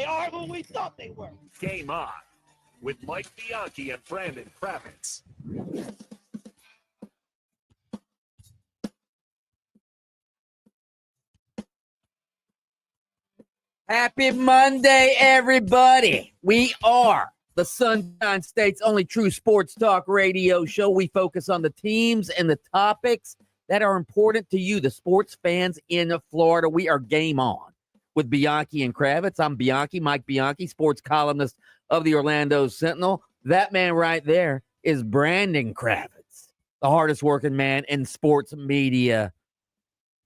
They are who we thought they were. Game On with Mike Bianchi and Brandon Kravitz. Happy Monday, everybody. We are the Sunshine State's only true sports talk radio show. We focus on the teams and the topics that are important to you, the sports fans in Florida. We are Game On with Bianchi and Kravitz. I'm Bianchi, Mike Bianchi, sports columnist of the Orlando Sentinel. That man right there is Brandon Kravitz, the hardest working man in sports media.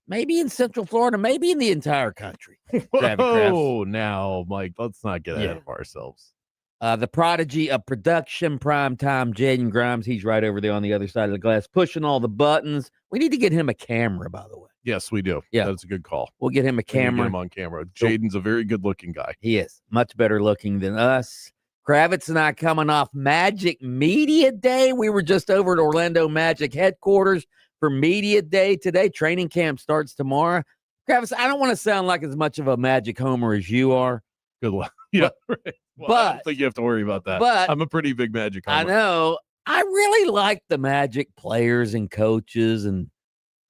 Maybe in Central Florida, maybe in the entire country. Oh, now, Mike, let's not get ahead of ourselves. The prodigy of production, primetime, Jaden Grimes. He's right over there on the other side of the glass, pushing all the buttons. We need to get him a camera, by the way. Yes, we do. Yeah. That's a good call. We'll get him a camera. Get him on camera. Jaden's a very good-looking guy. He is. Much better looking than us. Kravitz and I coming off Magic Media Day. We were just over at Orlando Magic headquarters for Media Day today. Training camp starts tomorrow. Kravitz, I don't want to sound like as much of a Magic homer as you are. Good luck. Yeah, right. Well, I don't think you have to worry about that. But I'm a pretty big Magic homer. I know. I really like the Magic players and coaches and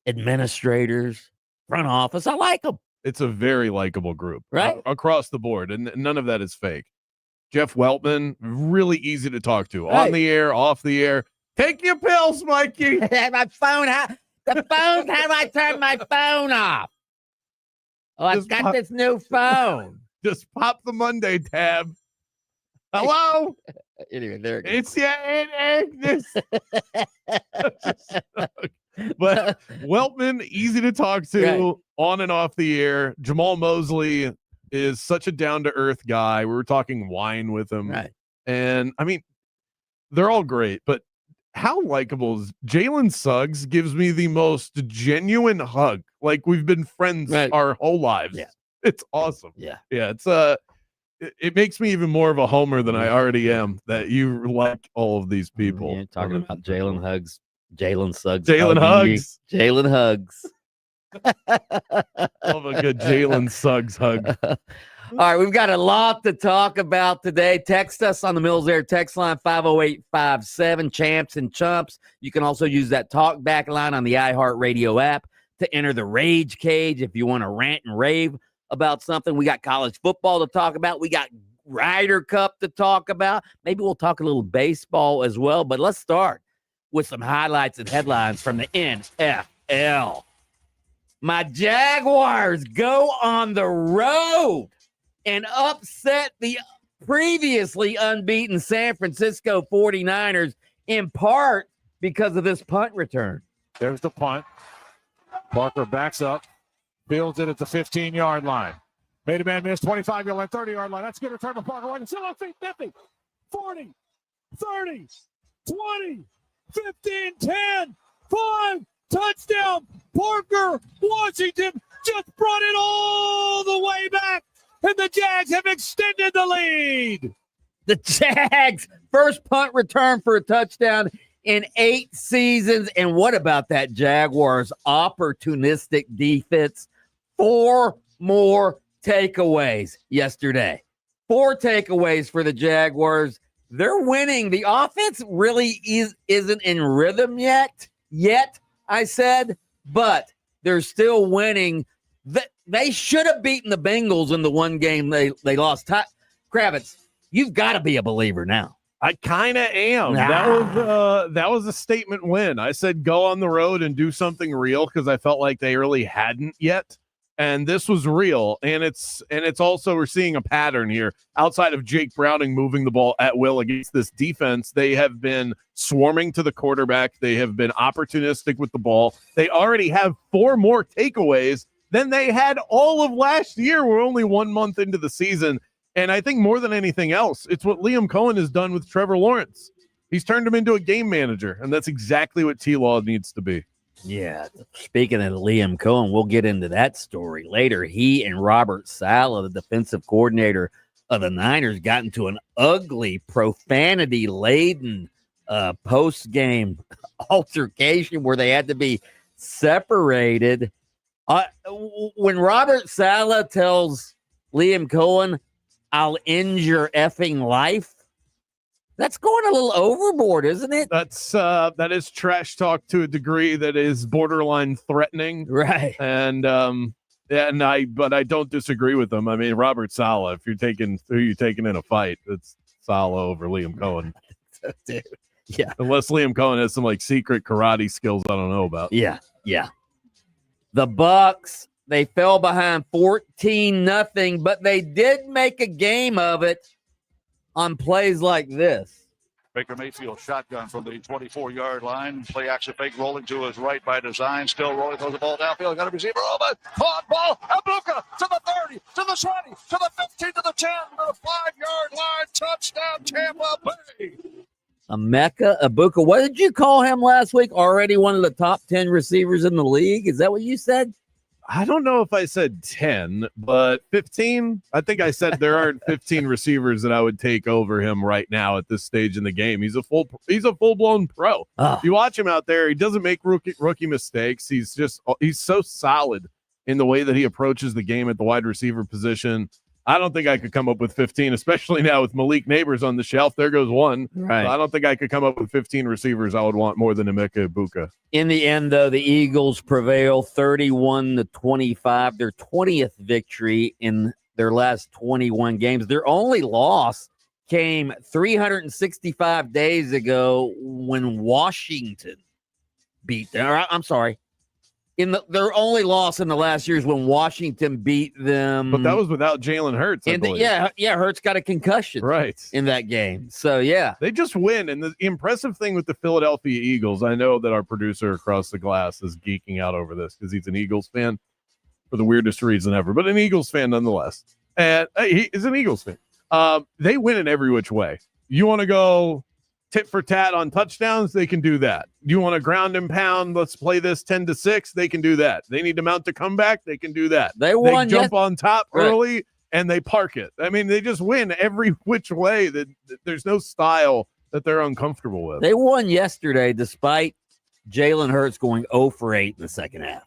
administrators, front office. I like them. It's a very likable group, right? Across the board, and none of that is fake. Jeff Weltman, really easy to talk to. On the air, off the air. Take your pills, Mikey. My phone, how do I turn my phone off? Oh, I've got this new phone. Just pop the Monday tab. Hello? Anyway, there it goes. It's Agnes. But Weltman, easy to talk to, on and off the air. Jamal Mosley is such a down-to-earth guy. We were talking wine with him. Right. And, I mean, they're all great, but how likable is Jalen Suggs? Gives me the most genuine hug. Like we've been friends our whole lives. Yeah. It's awesome. Yeah. Yeah. It's it makes me even more of a homer than I already am that you like all of these people. Yeah, talking about Jalen Suggs. Jalen Hugs. Love a good Jalen Suggs hug. All right, we've got a lot to talk about today. Text us on the Mills Air text line 50857, Champs and Chumps. You can also use that talk back line on the iHeartRadio app to enter the Rage Cage if you want to rant and rave about something. We got college football to talk about. We got Ryder Cup to talk about. Maybe we'll talk a little baseball as well. But let's start with some highlights and headlines from the NFL. My Jaguars go on the road and upset the previously unbeaten San Francisco 49ers, in part because of this punt return. There's the punt. Parker backs up, fields it at the 15-yard line. Made a man miss, 25-yard line, 30-yard line. That's a good return to Parker. Right, still on feet, 50, 40, 30, 20, 15, 10, 5, touchdown. Parker Washington just brought it all the way back. And the Jags have extended the lead. The Jags, first punt return for a touchdown in 8 seasons. And what about that Jaguars opportunistic defense? 4 more takeaways yesterday. 4 takeaways for the Jaguars. They're winning. The offense really isn't in rhythm yet, I said, but they're still winning. They should have beaten the Bengals in the one game they lost. Kravitz, you've got to be a believer now. I kind of am. That was a statement win. I said go on the road and do something real because I felt like they really hadn't yet. And this was real. And it's also we're seeing a pattern here. Outside of Jake Browning moving the ball at will against this defense, they have been swarming to the quarterback. They have been opportunistic with the ball. They already have 4 more takeaways than they had all of last year. We're only 1 month into the season. And I think more than anything else, it's what Liam Cohen has done with Trevor Lawrence. He's turned him into a game manager, and that's exactly what T-Law needs to be. Yeah, speaking of Liam Cohen, we'll get into that story later. He and Robert Saleh, the defensive coordinator of the Niners, got into an ugly, profanity-laden post-game altercation where they had to be separated. When Robert Saleh tells Liam Cohen, I'll end your effing life. That's going a little overboard, isn't it? That is trash talk to a degree that is borderline threatening. Right. And but I don't disagree with them. I mean, Robert Saleh, if you're taking who you taking in a fight, it's Saleh over Liam Cohen. Dude. Yeah. Unless Liam Cohen has some like secret karate skills I don't know about. Yeah. The Bucs, they fell behind 14-0, but they did make a game of it on plays like this. Baker Mayfield shotgun from the 24-yard line. Play action fake rolling to his right by design. Still rolling, throws the ball downfield. Got a receiver over. Caught ball. Abuka to the 30, to the 20, to the 15, to the 10, to the 5-yard line. Touchdown, Tampa Bay. Emeka Abuka. What did you call him last week? Already one of the top 10 receivers in the league? Is that what you said? I don't know if I said 10, but 15. I think I said there aren't 15 receivers that I would take over him right now at this stage in the game. He's a full-blown pro. If you watch him out there, he doesn't make rookie mistakes. He's so solid in the way that he approaches the game at the wide receiver position. I don't think I could come up with 15, especially now with Malik Neighbors on the shelf. There goes one. Right. So I don't think I could come up with 15 receivers I would want more than Emeka Ibuka. In the end, though, the Eagles prevail 31-25, their 20th victory in their last 21 games. Their only loss came 365 days ago when Washington beat them. I'm sorry. Their only loss in the last year is when Washington beat them. But that was without Jalen Hurts. Hurts got a concussion in that game. So, yeah. They just win. And the impressive thing with the Philadelphia Eagles, I know that our producer across the glass is geeking out over this because he's an Eagles fan for the weirdest reason ever, but an Eagles fan nonetheless. And he is an Eagles fan. They win in every which way. You want to go tit for tat on touchdowns, they can do that. You want to ground and pound, let's play this 10-6, they can do that. They need to mount a comeback, they can do that. They jump on top early and they park it. I mean, they just win every which way. That there's no style that they're uncomfortable with. They won yesterday despite Jalen Hurts going 0 for 8 in the second half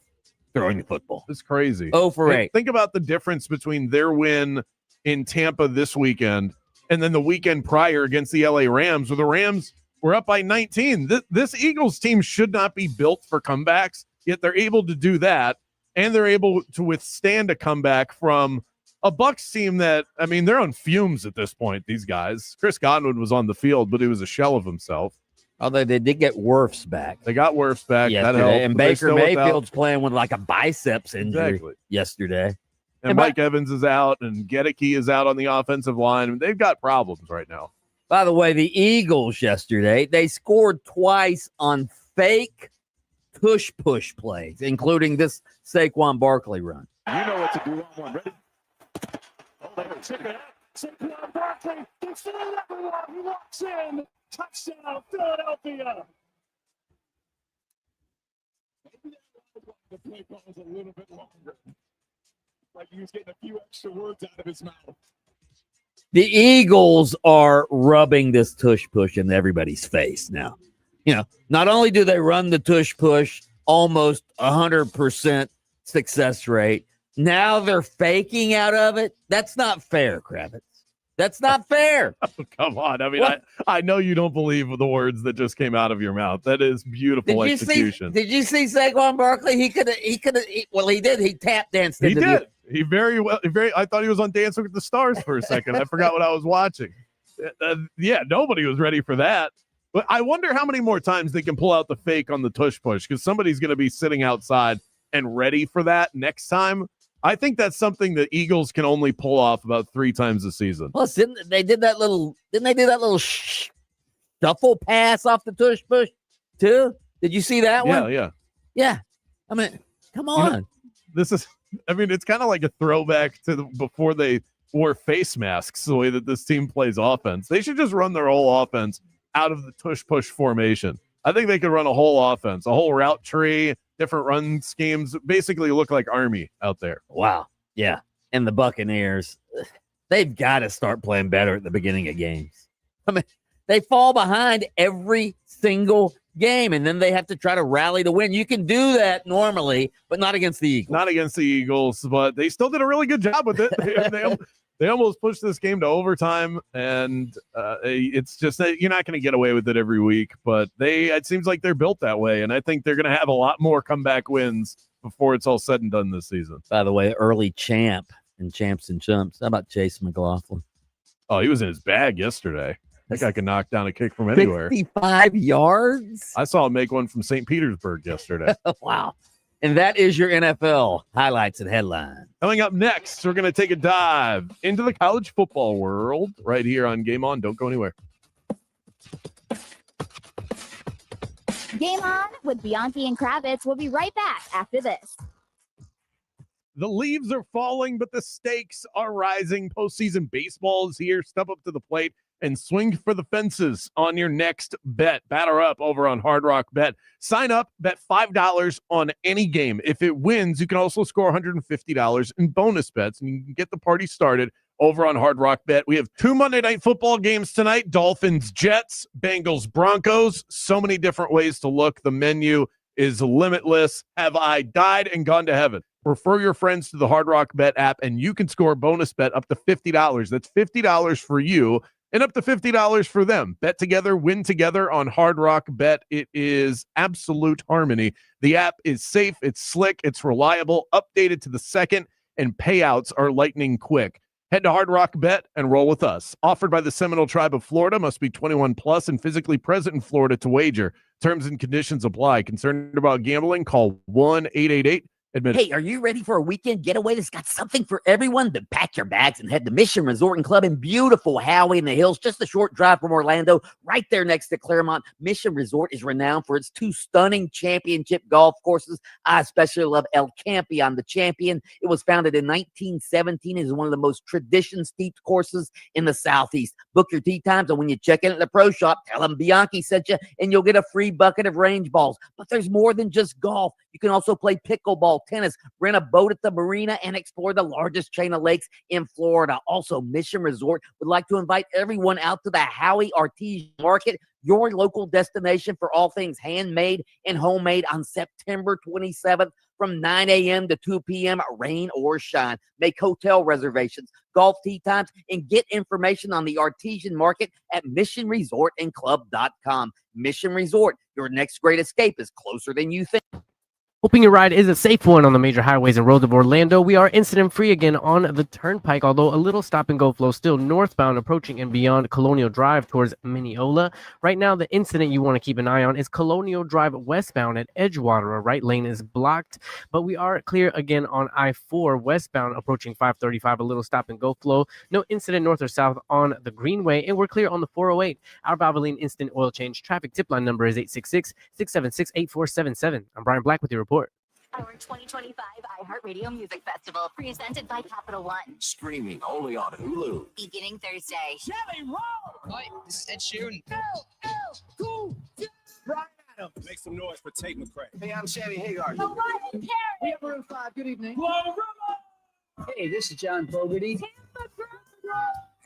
throwing the football. It's crazy. 0 for 8. Think about the difference between their win in Tampa this weekend and then the weekend prior against the LA Rams, where the Rams were up by 19. This Eagles team should not be built for comebacks, yet they're able to do that, and they're able to withstand a comeback from a Bucs team that, I mean, they're on fumes at this point, these guys. Chris Godwin was on the field, but he was a shell of himself. Although they did get Wirfs back. They got Wirfs back. Yesterday. That helped. And Baker Mayfield's playing with like a biceps injury yesterday. And Mike Evans is out, and Gedeke is out on the offensive line. They've got problems right now. By the way, the Eagles yesterday, they scored twice on fake push plays, including this Saquon Barkley run. You know what to do on one. Ready? Check it out. Saquon Barkley. He's still everyone. He walks in. Touchdown, Philadelphia. Maybe the play call was a little bit longer. Like he was getting a few extra words out of his mouth. The Eagles are rubbing this tush push in everybody's face now. You know, not only do they run the tush push almost 100% success rate, now they're faking out of it. That's not fair, Kravitz. That's not fair. Oh, come on. I mean, I know you don't believe the words that just came out of your mouth. That is beautiful execution. Did you see Saquon Barkley? He could have. He did. He tap danced. He did. He very well. I thought he was on Dancing with the Stars for a second. I forgot what I was watching. Yeah, nobody was ready for that. But I wonder how many more times they can pull out the fake on the tush push, because somebody's going to be sitting outside and ready for that next time. I think that's something that Eagles can only pull off about 3 times a season. Plus, didn't they do that little shuffle pass off the tush push too? Did you see that one? Yeah. I mean, come on. It's kind of like a throwback to before they wore face masks, the way that this team plays offense. They should just run their whole offense out of the tush push formation. I think they could run a whole offense, a whole route tree, different run schemes, basically look like Army out there. Wow. Yeah. And the Buccaneers, they've got to start playing better at the beginning of games. I mean, they fall behind every single game, and then they have to try to rally to win. You can do that normally, but not against the Eagles. Not against the Eagles, but they still did a really good job with it. They almost pushed this game to overtime, and it's just that you're not going to get away with it every week. But it seems like they're built that way, and I think they're going to have a lot more comeback wins before it's all said and done this season. By the way, early champ in Champs and Chumps. How about Chase McLaughlin? Oh, he was in his bag yesterday. That guy can knock down a kick from anywhere. 65 yards? I saw him make one from St. Petersburg yesterday. Wow. And that is your NFL highlights and headlines. Coming up next, we're going to take a dive into the college football world right here on Game On. Don't go anywhere. Game On with Bianchi and Kravitz. We'll be right back after this. The leaves are falling, but the stakes are rising. Postseason baseball is here. Step up to the plate and swing for the fences on your next bet. Batter up over on Hard Rock Bet. Sign up, bet $5 on any game. If it wins, you can also score $150 in bonus bets, and you can get the party started over on Hard Rock Bet. We have 2 Monday Night Football games tonight. Dolphins, Jets, Bengals, Broncos. So many different ways to look. The menu is limitless. Have I died and gone to heaven? Refer your friends to the Hard Rock Bet app, and you can score a bonus bet up to $50. That's $50 for you and up to $50 for them. Bet together, win together on Hard Rock Bet. It is absolute harmony. The app is safe, it's slick, it's reliable, updated to the second, and payouts are lightning quick. Head to Hard Rock Bet and roll with us. Offered by the Seminole Tribe of Florida. Must be 21 plus and physically present in Florida to wager. Terms and conditions apply. Concerned about gambling? Call 1-888 Admitted. Hey, are you ready for a weekend getaway that's got something for everyone? Then pack your bags and head to Mission Resort and Club in beautiful Howey in the Hills, just a short drive from Orlando, right there next to Claremont. Mission Resort is renowned for its 2 stunning championship golf courses. I especially love El Campeon, the Champion. It was founded in 1917. It is one of the most tradition-steeped courses in the Southeast. Book your tee times, and when you check in at the pro shop, tell them Bianchi sent you, and you'll get a free bucket of range balls. But there's more than just golf. You can also play pickleball, tennis, rent a boat at the marina, and explore the largest chain of lakes in Florida. Also, Mission Resort would like to invite everyone out to the Howey Artesian Market, your local destination for all things handmade and homemade, on September 27th from 9 a.m. to 2 p.m., rain or shine. Make hotel reservations, golf tee times, and get information on the Artesian Market at missionresortandclub.com. Mission Resort, your next great escape is closer than you think. Hoping your ride is a safe one on the major highways and roads of Orlando. We are incident-free again on the Turnpike, although a little stop-and-go flow still northbound, approaching and beyond Colonial Drive towards Mineola. Right now, the incident you want to keep an eye on is Colonial Drive westbound at Edgewater. A right lane is blocked, but we are clear again on I-4 westbound, approaching 535. A little stop-and-go flow. No incident north or south on the Greenway, and we're clear on the 408. Our Valvoline Instant Oil Change traffic tip line number is 866-676-8477. I'm Brian Black with your report. Our 2025 iHeartRadio Music Festival, presented by Capital One. Streaming only on Hulu. Beginning Thursday. Shelly, roll! Hi, this is Ed Sheeran. Brian Adams. Make some noise for Tate McRae. Hey, I'm Sammy Hagar. Mariah Carey. We have Maroon 5. Good evening. Hey, this is John Fogerty.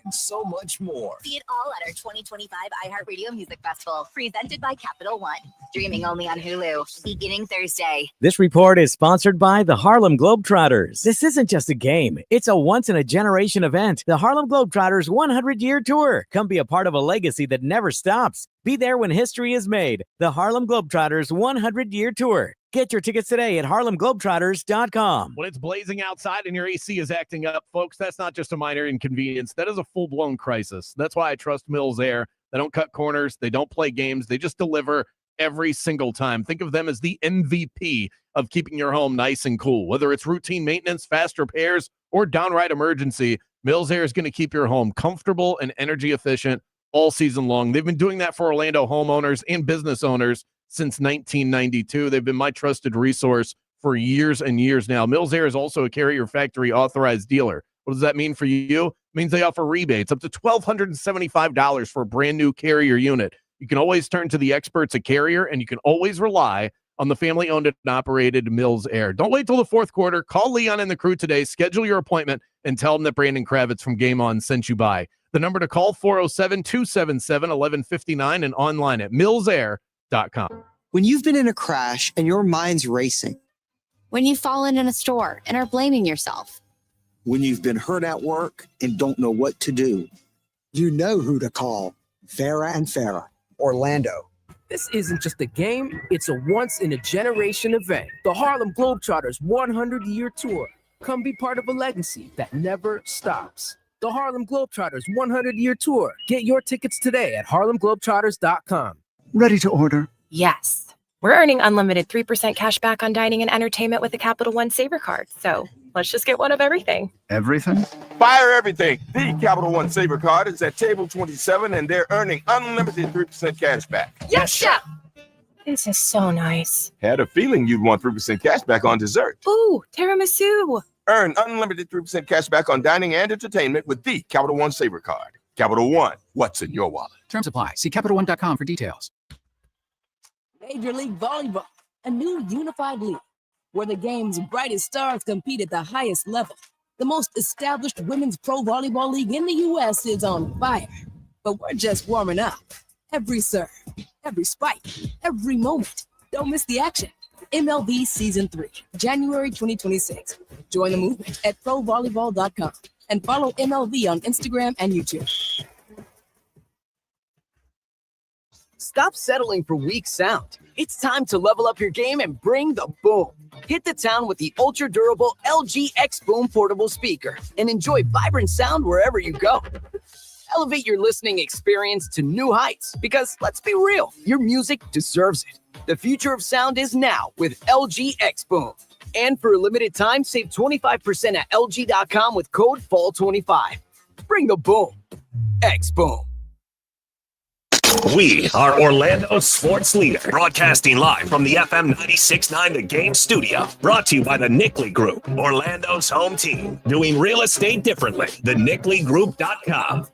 And so much more. See it all at our 2025 iHeartRadio Music Festival, presented by Capital One. Streaming only on Hulu. Beginning Thursday. This report is sponsored by the Harlem Globetrotters. This isn't just a game. It's a once-in-a-generation event. The Harlem Globetrotters 100-year tour. Come be a part of a legacy that never stops. Be there when history is made. The Harlem Globetrotters 100-year tour. Get your tickets today at harlemglobetrotters.com. When it's blazing outside and your AC is acting up, folks, that's not just a minor inconvenience. That is a full-blown crisis. That's why I trust Mills Air. They don't cut corners. They don't play games. They just deliver every single time. Think of them as the MVP of keeping your home nice and cool. Whether it's routine maintenance, fast repairs, or downright emergency, Mills Air is going to keep your home comfortable and energy efficient all season long. They've been doing that for Orlando homeowners and business owners since 1992. They've been my trusted resource for years and years now. Mills Air is also a Carrier Factory authorized dealer. What does that mean for you? It means they offer rebates up to $1,275 for a brand new Carrier unit. You can always turn to the experts at Carrier, and you can always rely on the family-owned and operated Mills Air. Don't wait till the fourth quarter. Call Leon and the crew today. Schedule your appointment and tell them that Brandon Kravitz from Game On sent you by. The number to call, 407-277-1159, and online at millsair.com. When you've been in a crash and your mind's racing. When you've fallen in a store and are blaming yourself. When you've been hurt at work and don't know what to do, you know who to call. Farah and Farah, Orlando. This isn't just a game, it's a once-in-a-generation event. The Harlem Globetrotters 100-year tour. Come be part of a legacy that never stops. The Harlem Globetrotters 100-year tour. Get your tickets today at harlemglobetrotters.com. Ready to order? Yes. We're earning unlimited 3% cash back on dining and entertainment with a Capital One Saver card. So let's just get one of everything. Everything? Fire everything. The Capital One Saver card is at table 27 and they're earning unlimited 3% cash back. Yes, chef. This is so nice. Had a feeling you'd want 3% cash back on dessert. Ooh, tiramisu. Earn unlimited 3% cash back on dining and entertainment with the Capital One Saver card. Capital One, what's in your wallet? Terms apply. See CapitalOne.com for details. Major League Volleyball, a new unified league where the game's brightest stars compete at the highest level. The most established women's pro volleyball league in the U.S. is on fire, but we're just warming up. Every serve, every spike, every moment. Don't miss the action. MLB Season 3, January 2026. Join the movement at provolleyball.com and follow MLB on Instagram and YouTube. Stop settling for weak sound. It's time to level up your game and bring the boom. Hit the town with the ultra-durable LG X Boom portable speaker and enjoy vibrant sound wherever you go. Elevate your listening experience to new heights because, let's be real, your music deserves it. The future of sound is now with LG X Boom. And for a limited time, save 25% at LG.com with code FALL25. Bring the boom. X Boom. We are Orlando's sports leader, broadcasting live from the FM 96.9 The Game studio. Brought to you by the Nickley Group, Orlando's home team. Doing real estate differently. TheNickleyGroup.com.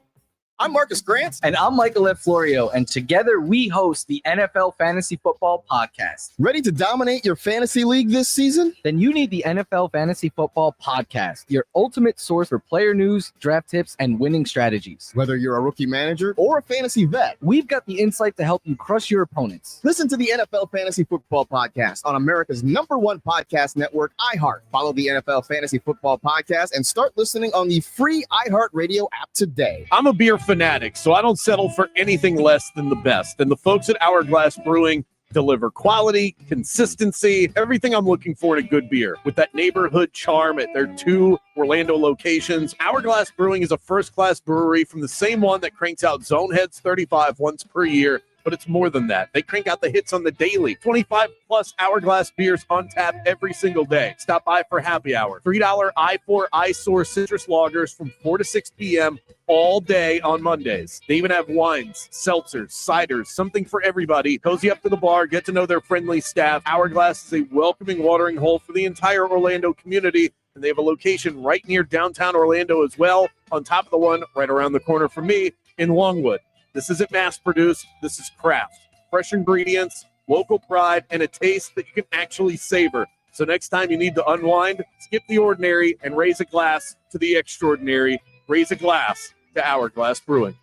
I'm Marcus Grant. And I'm Michael F. Florio. And together we host the NFL Fantasy Football Podcast. Ready to dominate your fantasy league this season? Then you need the NFL Fantasy Football Podcast, your ultimate source for player news, draft tips, and winning strategies. Whether you're a rookie manager or a fantasy vet, we've got the insight to help you crush your opponents. Listen to the NFL Fantasy Football Podcast on America's #1 podcast network, iHeart. Follow the NFL Fantasy Football Podcast and start listening on the free iHeart Radio app today. I'm a beer fanatic, so I don't settle for anything less than the best. And the folks at Hourglass Brewing deliver quality, consistency, everything I'm looking for in a good beer. With that neighborhood charm at their 2 Orlando locations, Hourglass Brewing is a first-class brewery from the same one that cranks out Zoneheads 35 once per year. But it's more than that. They crank out the hits on the daily. 25-plus Hourglass beers on tap every single day. Stop by for happy hour. $3 I4 iSource citrus lagers from 4 to 6 p.m. all day on Mondays. They even have wines, seltzers, ciders, something for everybody. Cozy up to the bar, get to know their friendly staff. Hourglass is a welcoming watering hole for the entire Orlando community, and they have a location right near downtown Orlando as well, on top of the one right around the corner from me in Longwood. This isn't mass-produced. This is craft. Fresh ingredients, local pride, and a taste that you can actually savor. So next time you need to unwind, skip the ordinary and raise a glass to the extraordinary. Raise a glass to Hourglass Brewing.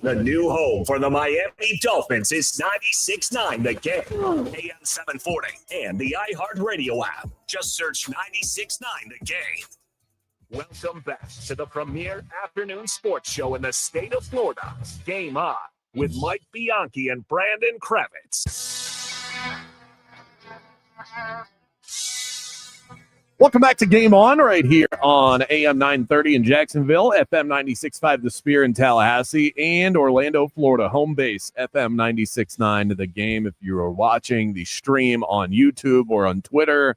The new home for the Miami Dolphins is 96.9 The Game, AM 740, and the iHeartRadio app. Just search 96.9 The Game. Welcome back to the premier afternoon sports show in the state of Florida. Game On with Mike Bianchi and Brandon Kravitz. Welcome back to Game On right here on AM 930 in Jacksonville, FM 96.5 The Spear in Tallahassee, and Orlando, Florida, home base, FM 96.9 The Game. If you are watching the stream on YouTube or on Twitter,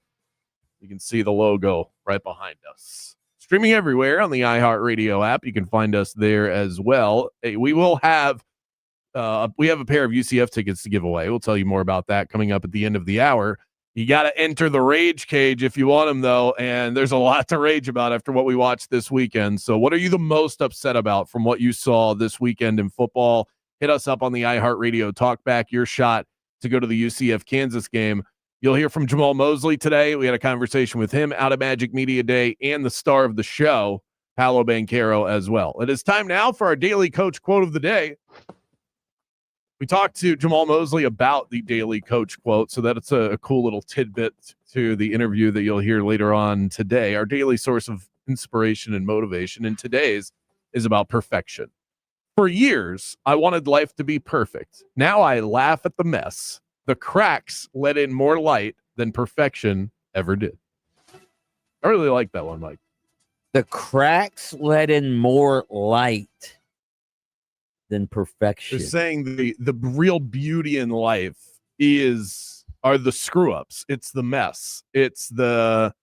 you can see the logo right behind us. Streaming everywhere on the iHeartRadio app. You can find us there as well. We will have we have a pair of UCF tickets to give away. We'll tell you more about that coming up at the end of the hour. You got to enter the rage cage if you want them, though, and there's a lot to rage about after what we watched this weekend. So what are you the most upset about from what you saw this weekend in football? Hit us up on the iHeartRadio Talkback. Your shot to go to the UCF-Kansas game. You'll hear from Jamal Mosley today. We had a conversation with him out of Magic Media Day and the star of the show, Paolo Banchero, as well. It is time now for our daily coach quote of the day. We talked to Jamal Mosley about the daily coach quote, so that's a cool little tidbit to the interview that you'll hear later on today. Our daily source of inspiration and motivation, and today's is about perfection. For years, I wanted life to be perfect. Now I laugh at the mess. The cracks let in more light than perfection ever did. I really like that one, Mike. The cracks let in more light than perfection. They're saying the real beauty in life are the screw ups. It's the mess. It's the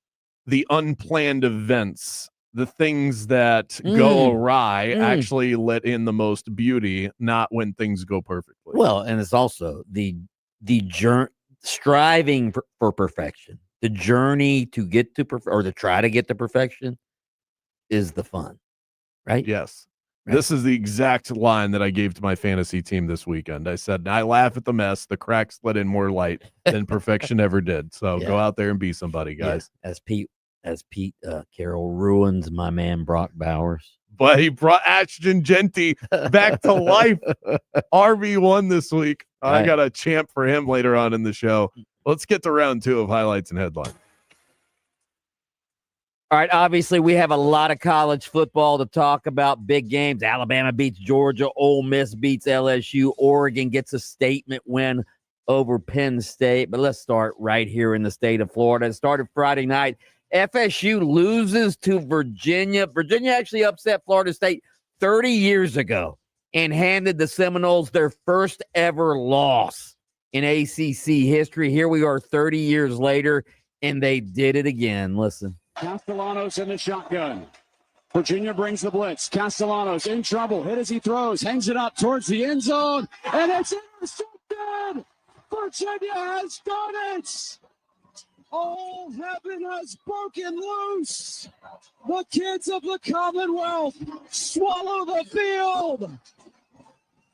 unplanned events. The things that go awry actually let in the most beauty, not when things go perfectly. Well, and it's also the striving for perfection. The journey to get to or to try to get to perfection is the fun, right? Yes. Right. This is the exact line that I gave to my fantasy team this weekend. I said, I laugh at the mess. The cracks let in more light than perfection ever did. So go out there and be somebody, guys. Yeah. As Pete Carroll ruins my man Brock Bowers. But he brought Ashton Genty back to life. RB1 this week. Right. I got a champ for him later on in the show. Let's get to round 2 of highlights and headlines. All right, obviously we have a lot of college football to talk about. Big games. Alabama beats Georgia. Ole Miss beats LSU. Oregon gets a statement win over Penn State. But let's start right here in the state of Florida. It started Friday night. FSU loses to Virginia. Virginia actually upset Florida State 30 years ago and handed the Seminoles their first ever loss in ACC history. Here we are 30 years later, and they did it again. Listen. Castellanos in the shotgun. Virginia brings the blitz. Castellanos in trouble. Hit as he throws. Hangs it up towards the end zone. And it's intercepted. Virginia has done it. All heaven has broken loose. The kids of the Commonwealth swallow the field.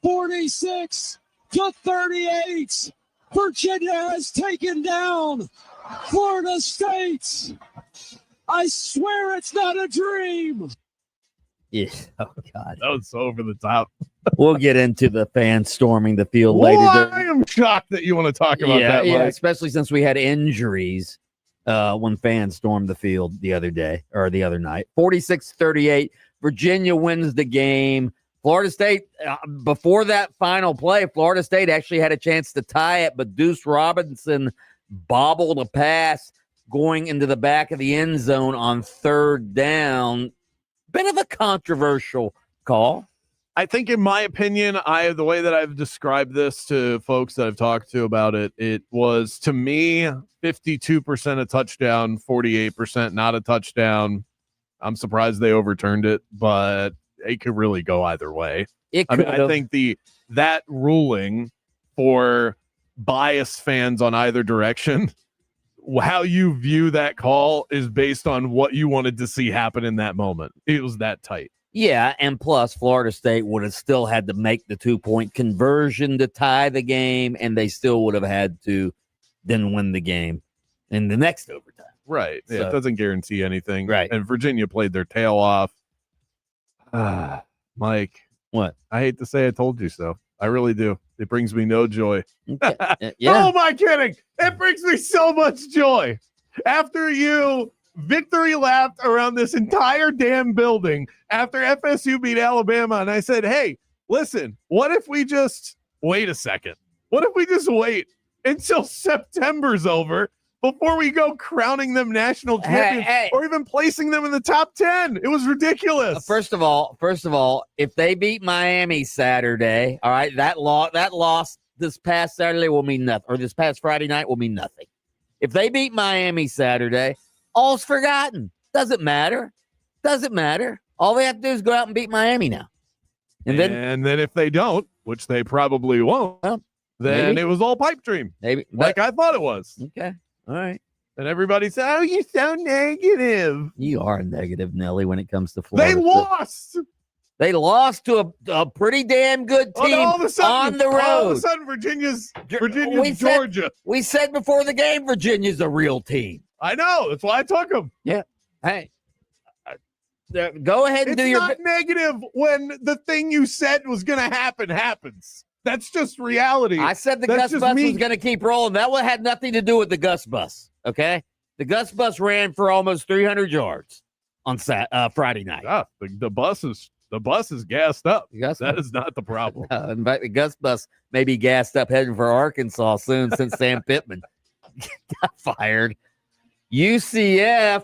46-38. Virginia has taken down Florida State. I swear it's not a dream. Yeah. Oh, God. That was so over the top. We'll get into the fans storming the field Well, later. I am shocked that you want to talk about that, Yeah, Mike. especially since we had injuries when fans stormed the field the other night. 46-38. Virginia wins the game. Florida State, before that final play, Florida State actually had a chance to tie it, but Deuce Robinson bobbled a pass going into the back of the end zone on third down. Bit of a controversial call. I think, in my opinion, the way that I've described this to folks that I've talked to about it, it was, to me, 52% a touchdown, 48% not a touchdown. I'm surprised they overturned it, but it could really go either way. I think that ruling for biased fans on either direction, how you view that call is based on what you wanted to see happen in that moment. It was that tight. Yeah, and plus Florida State would have still had to make the 2-point conversion to tie the game, and they still would have had to then win the game in the next overtime. Right. So, it doesn't guarantee anything. Right. And Virginia played their tail off. Mike. What? I hate to say I told you so. I really do. It brings me no joy. Yeah. Oh, my kidding. It brings me so much joy. After you victory lapped around this entire damn building after FSU beat Alabama, and I said, hey, listen, what if we just wait a second? What if we just wait until September's over before we go crowning them national champions or even placing them in the top 10? It was ridiculous. First of all, if they beat Miami Saturday, all right, that loss this past Saturday will mean nothing, or this past Friday night will mean nothing. If they beat Miami Saturday, all's forgotten. Doesn't matter. All they have to do is go out and beat Miami now. And then if they don't, which they probably won't, then maybe. it was all pipe dream. Maybe. Like I thought it was. Okay. All right. And everybody said, oh, you so negative. You are negative, Nelly, when it comes to Florida. They lost. They lost to a pretty damn good team all of a sudden, on the road. All of a sudden, Virginia's Georgia. We said before the game, Virginia's a real team. I know. That's why I took them. Yeah. Hey, go ahead and do your. It's not negative when the thing you said was going to happen happens. That's just reality. I said the Gus bus was going to keep rolling. That one had nothing to do with the Gus bus. Okay, the Gus bus ran for almost 300 yards on Friday night. Yeah, the bus is gassed up. That is not the problem. In fact, the Gus bus may be gassed up heading for Arkansas soon since Sam Pittman got fired. UCF,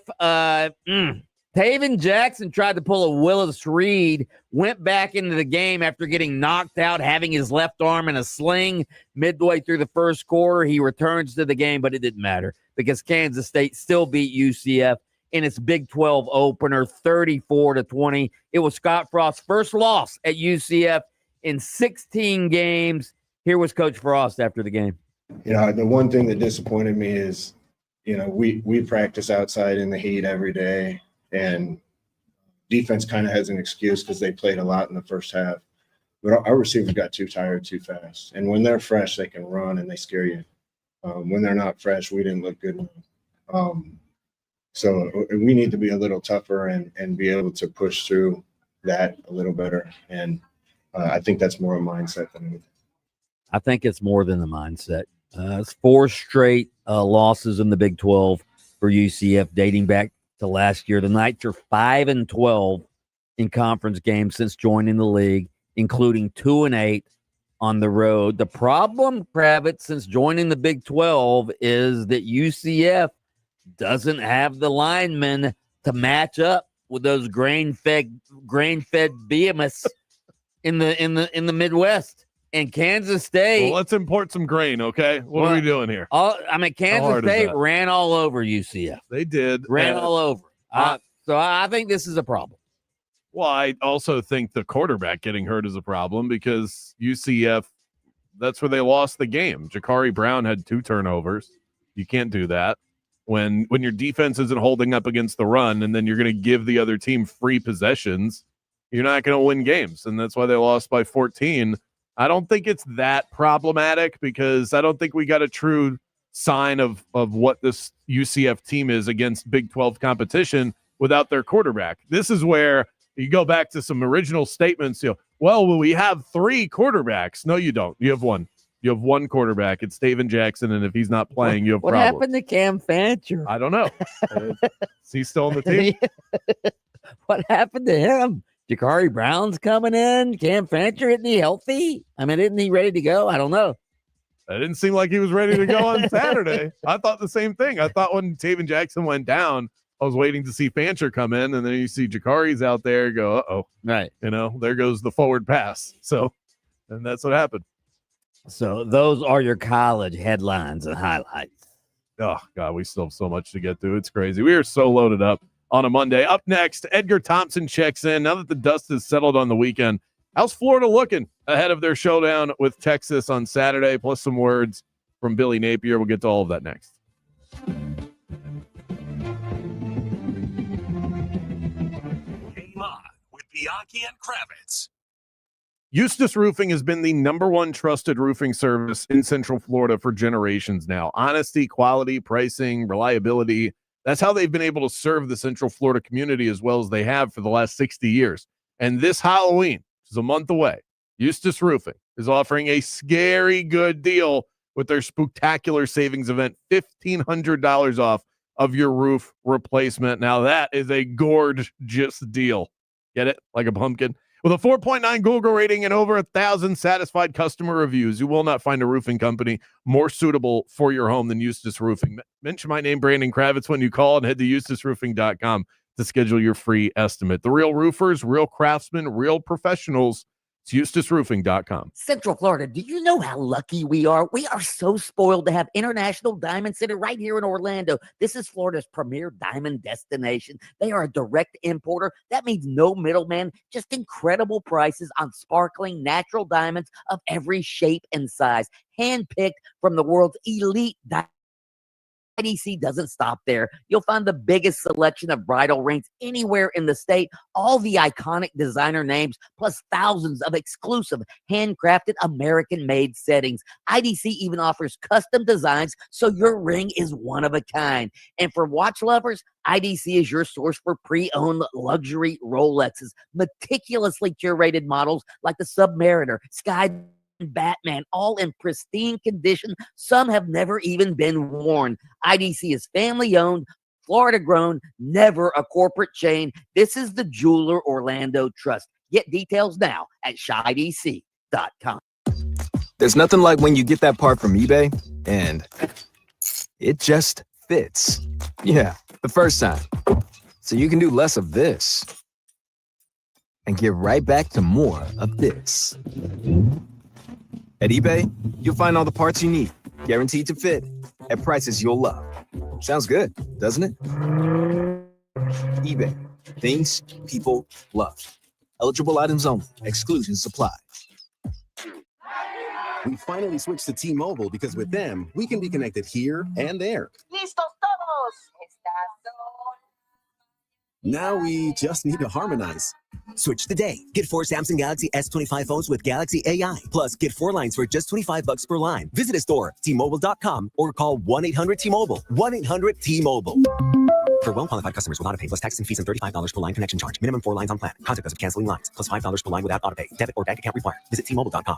Taven Jackson tried to pull a Willis Reed, went back into the game after getting knocked out, having his left arm in a sling midway through the first quarter. He returns to the game, but it didn't matter because Kansas State still beat UCF in its Big 12 opener, 34-20. It was Scott Frost's first loss at UCF in 16 games. Here was Coach Frost after the game. The one thing that disappointed me is, we practice outside in the heat every day, and defense kind of has an excuse because they played a lot in the first half. But our receivers got too tired too fast. And when they're fresh, they can run and they scare you. When they're not fresh, we didn't look good enough. So we need to be a little tougher and be able to push through that a little better. And I think that's more a mindset than anything. I think it's more than a mindset. It's 4 straight losses in the Big 12 for UCF dating back to last year. The Knights are 5-12 in conference games since joining the league, including 2-8 on the road. The problem, Kravitz, since joining the Big 12 is that UCF doesn't have the linemen to match up with those grain-fed behemoths in the Midwest. And Kansas State. Well, let's import some grain, okay? What are we doing here? Kansas State ran all over UCF. They did. Ran all over. So I think this is a problem. Well, I also think the quarterback getting hurt is a problem because UCF, that's where they lost the game. Jakari Brown had 2 turnovers. You can't do that. When your defense isn't holding up against the run and then you're going to give the other team free possessions, you're not going to win games. And that's why they lost by 14. I don't think it's that problematic because I don't think we got a true sign of what this UCF team is against Big 12 competition without their quarterback. This is where you go back to some original statements. Well, we have 3 quarterbacks. No, you don't. You have one. You have one quarterback. It's Taven Jackson, and if he's not playing, you have what problems. Happened to Cam Fancher? I don't know. Is he still on the team? What happened to him? Jakari Brown's coming in. Cam Fancher, isn't he healthy? Isn't he ready to go? I don't know. It didn't seem like he was ready to go on Saturday. I thought the same thing. I thought when Taven Jackson went down, I was waiting to see Fancher come in, and then you see Jakari's out there go, uh-oh. Right. There goes the forward pass. So, and that's what happened. So those are your college headlines and highlights. Oh, God, we still have so much to get through. It's crazy. We are so loaded up on a Monday. Up next, Edgar Thompson checks in. Now that the dust has settled on the weekend, how's Florida looking ahead of their showdown with Texas on Saturday, plus some words from Billy Napier. We'll get to all of that next. Game on with Bianchi and Kravitz. Eustis Roofing has been the #1 trusted roofing service in Central Florida for generations now. Honesty, quality, pricing, reliability. That's how they've been able to serve the Central Florida community as well as they have for the last 60 years. And this Halloween, which is a month away, Eustis Roofing is offering a scary good deal with their Spooktacular Savings event, $1,500 off of your roof replacement. Now that is a gorgeous deal. Get it? Like a pumpkin. With a 4.9 Google rating and over 1,000 satisfied customer reviews, you will not find a roofing company more suitable for your home than Eustis Roofing. Mention my name, Brandon Kravitz, when you call and head to eustisroofing.com to schedule your free estimate. The real roofers, real craftsmen, real professionals. It's eustisroofing.com. Central Florida, do you know how lucky we are? We are so spoiled to have International Diamond Center right here in Orlando. This is Florida's premier diamond destination. They are a direct importer. That means no middleman, just incredible prices on sparkling natural diamonds of every shape and size, handpicked from the world's elite diamond. IDC doesn't stop there. You'll find the biggest selection of bridal rings anywhere in the state, all the iconic designer names, plus thousands of exclusive handcrafted American-made settings. IDC even offers custom designs, so your ring is one of a kind. And for watch lovers, IDC is your source for pre-owned luxury Rolexes, meticulously curated models like the Submariner, Sky, Batman, all in pristine condition. Some have never even been worn. IDC is family owned, Florida grown, never a corporate chain. This is the Jeweler Orlando Trust. Get details now at shydc.com. There's nothing like when you get that part from eBay and it just fits. Yeah, the first time. So you can do less of this and get right back to more of this. At eBay, you'll find all the parts you need, guaranteed to fit, at prices you'll love. Sounds good, doesn't it? eBay. Things people love. Eligible items only. Exclusions apply. We finally switched to T-Mobile because with them, we can be connected here and there. Listos todos. Now we just need to harmonize. Switch today. Get 4 Samsung Galaxy S25 phones with Galaxy AI. Plus, get 4 lines for just $25 per line. Visit a store, T-Mobile.com, or call 1-800-T-Mobile. 1-800-T-Mobile. For well-qualified customers with autopay plus tax and fees and $35 per line connection charge. Minimum 4 lines on plan. Contact us if canceling lines. Plus $5 per line without autopay. Debit or bank account required. Visit T-Mobile.com.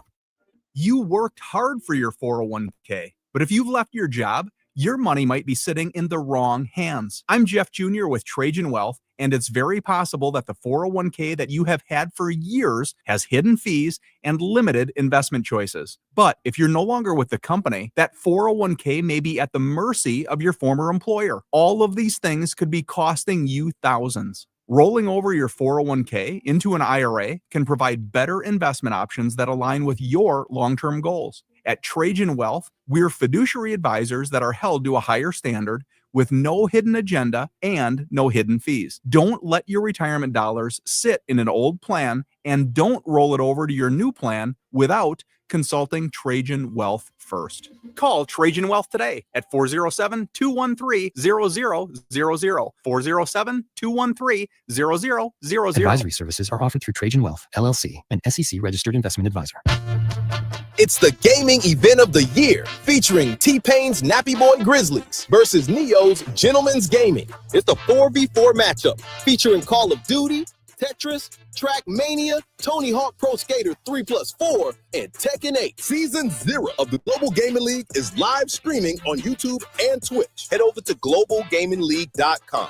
You worked hard for your 401k, but if you've left your job, your money might be sitting in the wrong hands. I'm Jeff Jr. with Trajan Wealth, and it's very possible that the 401k that you have had for years has hidden fees and limited investment choices. But if you're no longer with the company, that 401k may be at the mercy of your former employer. All of these things could be costing you thousands. Rolling over your 401k into an IRA can provide better investment options that align with your long-term goals. At Trajan Wealth, we're fiduciary advisors that are held to a higher standard with no hidden agenda and no hidden fees. Don't let your retirement dollars sit in an old plan, and don't roll it over to your new plan without consulting Trajan Wealth first. Call Trajan Wealth today at 407-213-0000. 407-213-0000. Advisory services are offered through Trajan Wealth, LLC, an SEC registered investment advisor. It's the gaming event of the year, featuring T-Pain's Nappy Boy Grizzlies versus Neo's Gentleman's Gaming. It's the 4v4 matchup, featuring Call of Duty, Tetris, Trackmania, Tony Hawk Pro Skater 3+4, and Tekken 8. Season 0 of the Global Gaming League is live streaming on YouTube and Twitch. Head over to globalgamingleague.com.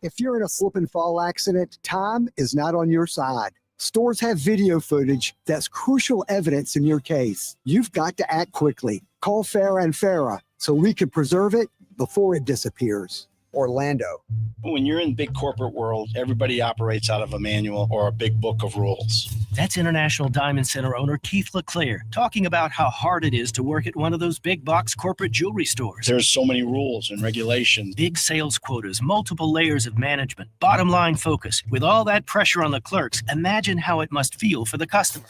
If you're in a slip and fall accident, time is not on your side. Stores have video footage that's crucial evidence in your case. You've got to act quickly. Call Farah and Farah so we can preserve it before it disappears. Orlando. When you're in big corporate world, everybody operates out of a manual or a big book of rules. That's International Diamond Center owner Keith LeClaire talking about how hard it is to work at one of those big box corporate jewelry stores. There's so many rules and regulations. Big sales quotas, multiple layers of management, bottom line focus. With all that pressure on the clerks, imagine how it must feel for the customer.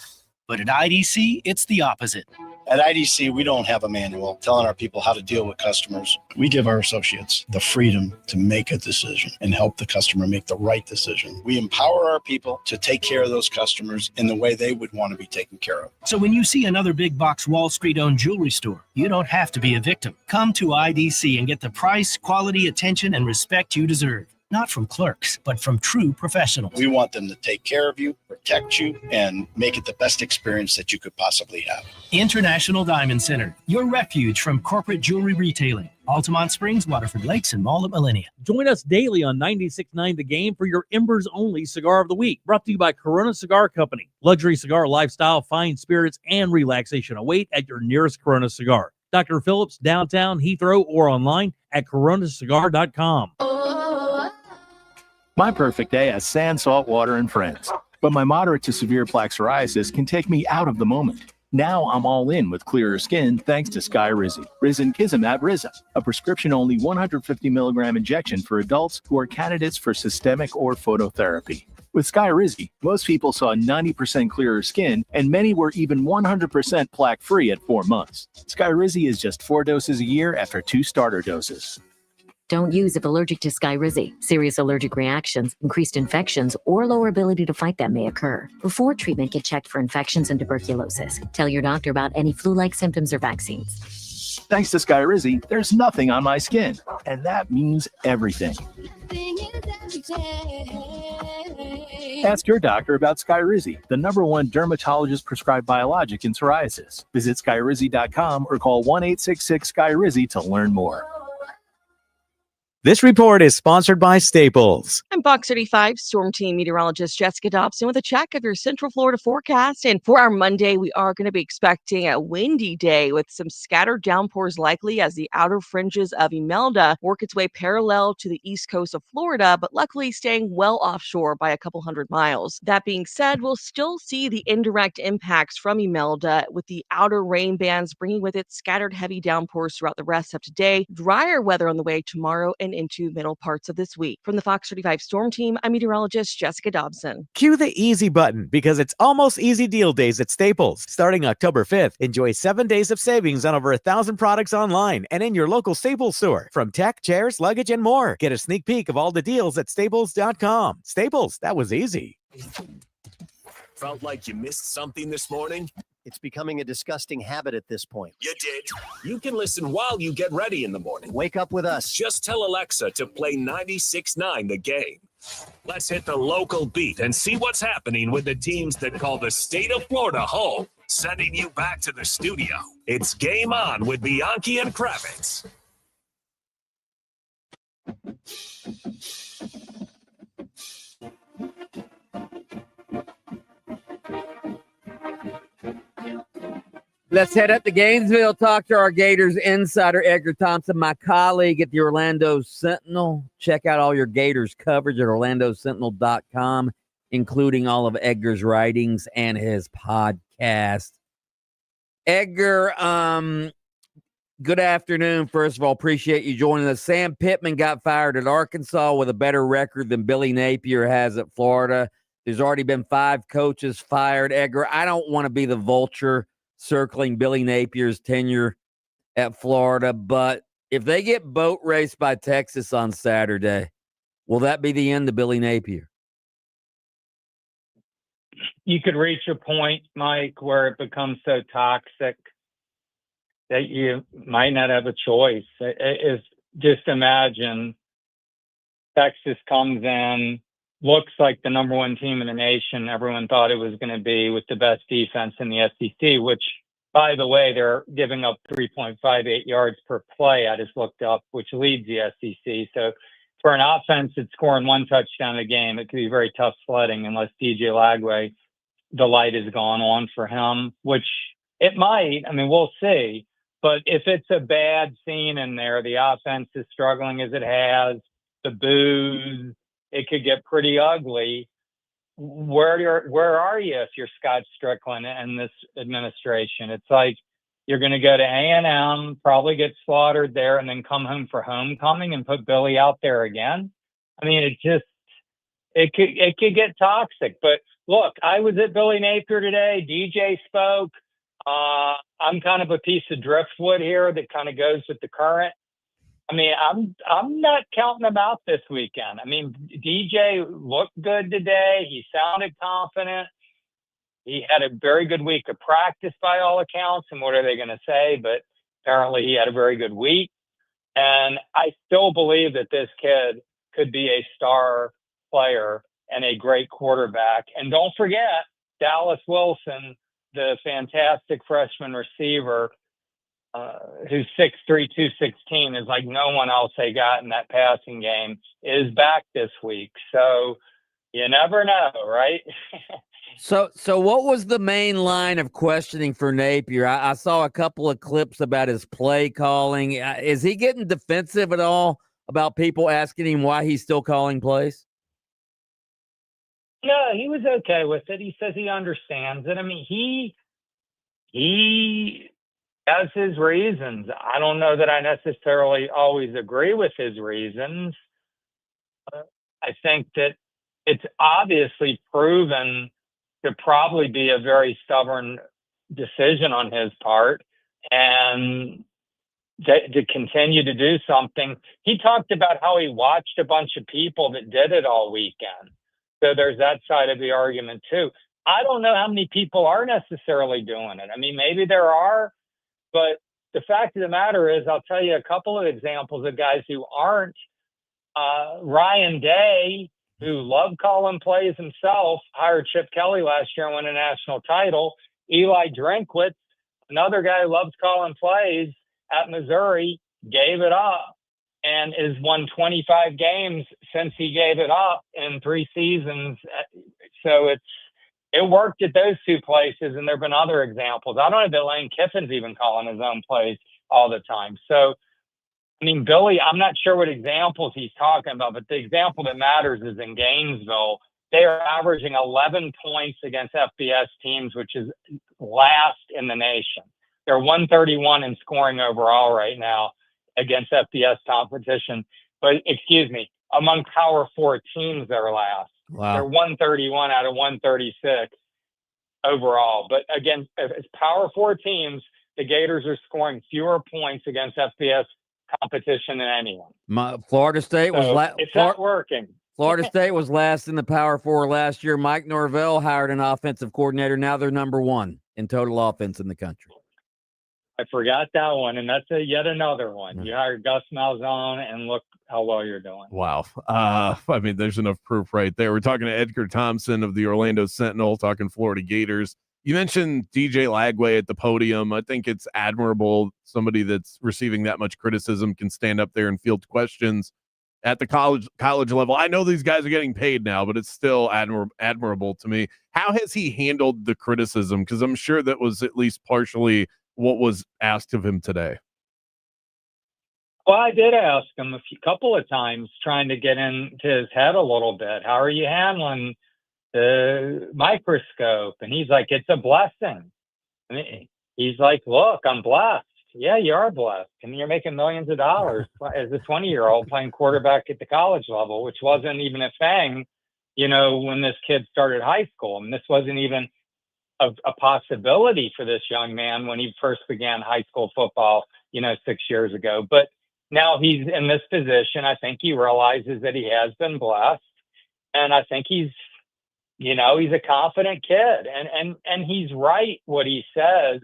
But at IDC, it's the opposite. At IDC, we don't have a manual telling our people how to deal with customers. We give our associates the freedom to make a decision and help the customer make the right decision. We empower our people to take care of those customers in the way they would want to be taken care of. So when you see another big box Wall Street-owned jewelry store, you don't have to be a victim. Come to IDC and get the price, quality, attention, and respect you deserve. Not from clerks, but from true professionals. We want them to take care of you, protect you, and make it the best experience that you could possibly have. International Diamond Center, your refuge from corporate jewelry retailing. Altamont Springs, Waterford Lakes, and Mall at Millennia. Join us daily on 96.9 The Game for your Embers Only Cigar of the Week. Brought to you by Corona Cigar Company. Luxury cigar lifestyle, fine spirits, and relaxation await at your nearest Corona Cigar. Dr. Phillips, downtown, Heathrow, or online at coronacigar.com. My perfect day has sand, salt water, and friends. But my moderate to severe plaque psoriasis can take me out of the moment. Now I'm all in with clearer skin thanks to Skyrizi. Risankizumab Riza, a prescription-only 150 milligram injection for adults who are candidates for systemic or phototherapy. With Skyrizi, most people saw 90% clearer skin, and many were even 100% plaque-free at 4 months. Skyrizi is just 4 doses a year after 2 starter doses. Don't use if allergic to Skyrizi. Serious allergic reactions, increased infections, or lower ability to fight them may occur. Before treatment, get checked for infections and tuberculosis. Tell your doctor about any flu-like symptoms or vaccines. Thanks to Skyrizi, there's nothing on my skin, and that means everything. Ask your doctor about Skyrizi, the #1 dermatologist-prescribed biologic in psoriasis. Visit Skyrizi.com or call 1-866-SKYRIZI to learn more. This report is sponsored by Staples. I'm Fox 35 Storm Team meteorologist Jessica Dobson with a check of your Central Florida forecast. And for our Monday, we are going to be expecting a windy day with some scattered downpours likely as the outer fringes of Imelda work its way parallel to the east coast of Florida, but luckily staying well offshore by a couple hundred miles. That being said, we'll still see the indirect impacts from Imelda with the outer rain bands bringing with it scattered heavy downpours throughout the rest of today. Drier weather on the way tomorrow and into middle parts of this week. From the Fox 35 Storm Team, I'm meteorologist Jessica Dobson. Cue the easy button because it's almost easy deal days at Staples. Starting October 5th, enjoy 7 days of savings on over 1,000 products online and in your local Staples store. From tech, chairs, luggage, and more. Get a sneak peek of all the deals at staples.com. Staples, that was easy. Felt like you missed something this morning? It's becoming a disgusting habit at this point. You did. You can listen while you get ready in the morning. Wake up with us. Just tell Alexa to play 96.9 The Game. Let's hit the local beat and see what's happening with the teams that call the state of Florida home. Sending you back to the studio. It's Game On with Bianchi and Kravitz. Let's head up to Gainesville, talk to our Gators insider, Edgar Thompson, my colleague at the Orlando Sentinel. Check out all your Gators coverage at orlandosentinel.com, including all of Edgar's writings and his podcast. Edgar, good afternoon. First of all, appreciate you joining us. Sam Pittman got fired at Arkansas with a better record than Billy Napier has at Florida. There's already been 5 coaches fired. Edgar, I don't want to be the vulture circling Billy Napier's tenure at Florida, but if they get boat raced by Texas on Saturday, will that be the end of Billy Napier? You could reach a point, Mike, where it becomes so toxic that you might not have a choice. Just imagine Texas comes in, looks like the #1 team in the nation. Everyone thought it was going to be with the best defense in the SEC, which, by the way, they're giving up 3.58 yards per play. I just looked up, which leads the SEC. So for an offense that's scoring 1 touchdown a game, it could be very tough sledding unless DJ Lagway, the light has gone on for him, which it might. I mean, we'll see. But if it's a bad scene in there, the offense is struggling as it has, the boos, it could get pretty ugly. Where are you if you're Scott Strickland and this administration? It's like you're going to go to A&M, probably get slaughtered there, and then come home for homecoming and put Billy out there again. I mean, it could get toxic. But look, I was at Billy Napier today. DJ spoke. I'm kind of a piece of driftwood here that kind of goes with the current. I mean, I'm not counting them out this weekend. I mean, DJ looked good today. He sounded confident. He had a very good week of practice by all accounts. And what are they going to say? But apparently he had a very good week. And I still believe that this kid could be a star player and a great quarterback. And don't forget Dallas Wilson, the fantastic freshman receiver, who's 6'3", 216, is like no one else they got in that passing game, is back this week. So you never know, right? So what was the main line of questioning for Napier? I saw a couple of clips about his play calling. Is he getting defensive at all about people asking him why he's still calling plays? No, he was okay with it. He says he understands it. I mean, he has his reasons. I don't know that I necessarily always agree with his reasons. I think that it's obviously proven to probably be a very stubborn decision on his part, and to continue to do something. He talked about how he watched a bunch of people that did it all weekend. So there's that side of the argument too. I don't know how many people are necessarily doing it. I mean, maybe there are, but the fact of the matter is, I'll tell you a couple of examples of guys who aren't. Ryan Day, who loved calling plays himself, hired Chip Kelly last year and won a national title. Eli Drinkwitz, another guy who loves calling plays at Missouri, gave it up and has won 25 games since he gave it up in 3 seasons. So it worked at those 2 places, and there have been other examples. I don't know that Lane Kiffin's even calling his own plays all the time. So, I mean, Billy, I'm not sure what examples he's talking about, but the example that matters is in Gainesville. They are averaging 11 points against FBS teams, which is last in the nation. They're 131 in scoring overall right now against FBS competition. But, excuse me, among Power 4 teams, they're last. Wow. They're 131 out of 136 overall. But, again, as Power 4 teams, the Gators are scoring fewer points against FBS competition than anyone. Florida State was it's not working. Florida State was last in the Power 4 last year. Mike Norvell hired an offensive coordinator. Now they're number 1 in total offense in the country. I forgot that one, and that's yet another one. You hired Gus Malzahn, and look how well you're doing. Wow. I mean, there's enough proof right there. We're talking to Edgar Thompson of the Orlando Sentinel, talking Florida Gators. You mentioned DJ Lagway at the podium. I think it's admirable. Somebody that's receiving that much criticism can stand up there and field questions at the college level. I know these guys are getting paid now, but it's still admirable to me. How has he handled the criticism? Because I'm sure that was at least partially what was asked of him today. Well, I did ask him a couple of times, trying to get into his head a little bit. How are you handling the microscope? And he's like, it's a blessing. And he's like, look, I'm blessed. Yeah, you are blessed. And you're making millions of dollars as a 20-year-old playing quarterback at the college level, which wasn't even a thing, when this kid started high school. I mean, this wasn't even a possibility for this young man when he first began high school football, 6 years ago. But now he's in this position. I think he realizes that he has been blessed. And I think he's a confident kid. And he's right what he says,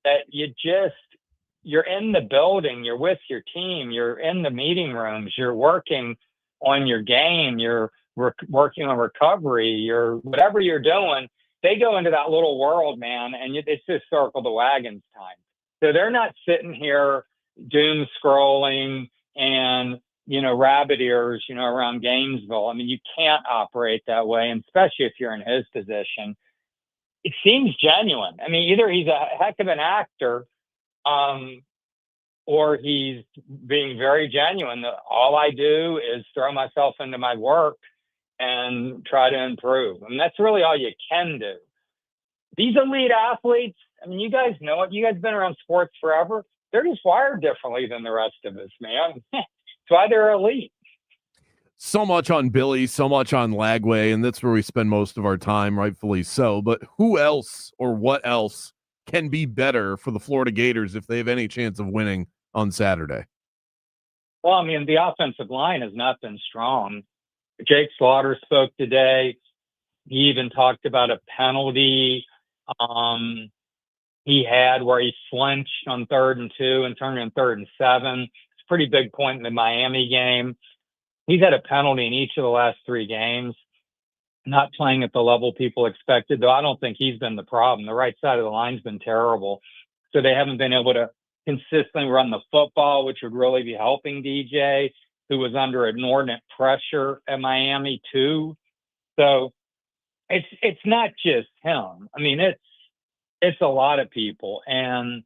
that you're in the building, you're with your team, you're in the meeting rooms, you're working on your game, you're working on recovery, you're whatever you're doing. They go into that little world, man, and it's just circle the wagons time. So they're not sitting here doom scrolling and, rabbit ears, around Gainesville. I mean, you can't operate that way, and especially if you're in his position. It seems genuine. I mean, either he's a heck of an actor, or he's being very genuine. All I do is throw myself into my work and try to improve. I mean, that's really all you can do. These elite athletes, I mean, you guys know it. You guys have been around sports forever. They're just wired differently than the rest of us, man. That's why they're elite. So much on Billy, so much on Lagway, and that's where we spend most of our time, rightfully so. But who else or what else can be better for the Florida Gators if they have any chance of winning on Saturday? Well, I mean, the offensive line has not been strong. Jake Slaughter spoke today. He even talked about a penalty he had where he flinched on 3rd and 2 and turned in 3rd and 7. It's a pretty big point in the Miami game. He's had a penalty in each of the last 3 games. Not playing at the level people expected, though I don't think he's been the problem. The right side of the line's been terrible. So they haven't been able to consistently run the football, which would really be helping DJ, who was under inordinate pressure at Miami too. So it's not just him. I mean, it's a lot of people. And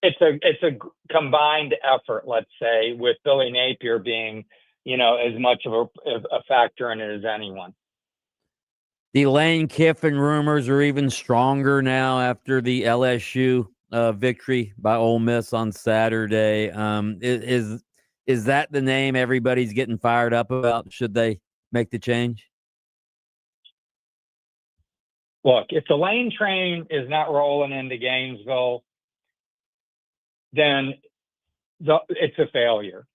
it's a combined effort, let's say, with Billy Napier being, as much of a factor in it as anyone. The Lane Kiffin rumors are even stronger now after the LSU victory by Ole Miss on Saturday. Is that the name everybody's getting fired up about? Should they make the change? Look, if the Lane train is not rolling into Gainesville, then it's a failure.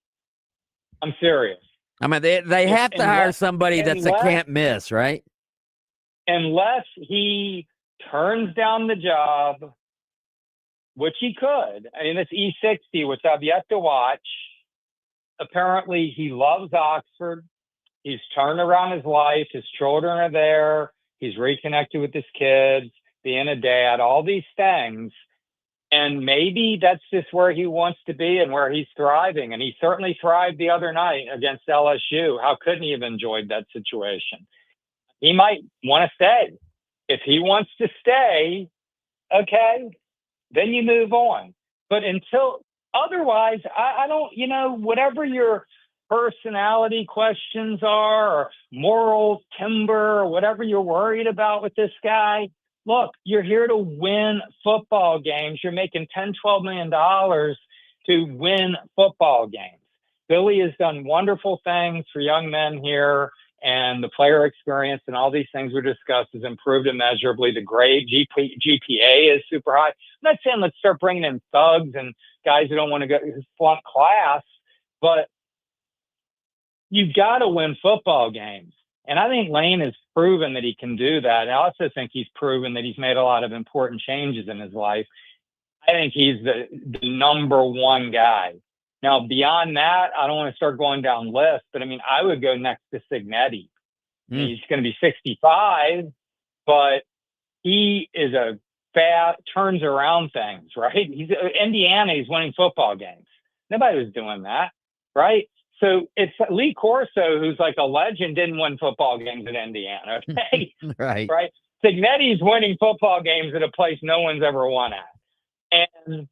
I'm serious. I mean, they have to hire somebody that's a can't miss, right? Unless he turns down the job which he could. I mean, this E60, which I've yet to watch. Apparently, he loves Oxford. He's turned around his life. His children are there. He's reconnected with his kids, being a dad, all these things. And maybe that's just where he wants to be and where he's thriving. And he certainly thrived the other night against LSU. How couldn't he have enjoyed that situation? He might want to stay. If he wants to stay, okay, then you move on. But until otherwise, I don't, whatever your personality questions are or moral timber or whatever you're worried about with this guy, look, you're here to win football games. You're making $10, $12 million to win football games. Billy has done wonderful things for young men here, and the player experience and all these things we discussed has improved immeasurably. The grade GPA is super high. I'm not saying let's start bringing in thugs and guys who don't want to go flunk class, but you've got to win football games. And I think Lane has proven that he can do that. I also think he's proven that he's made a lot of important changes in his life. I think he's the number one guy. Now, beyond that, I don't want to start going down lists, but I mean, I would go next to Cignetti. He's going to be 65, but he is turns around things, right? He's Indiana, he's winning football games. Nobody was doing that, right? So it's Lee Corso, who's like a legend, didn't win football games at Indiana. Okay? Right. Cignetti's winning football games at a place no one's ever won at. And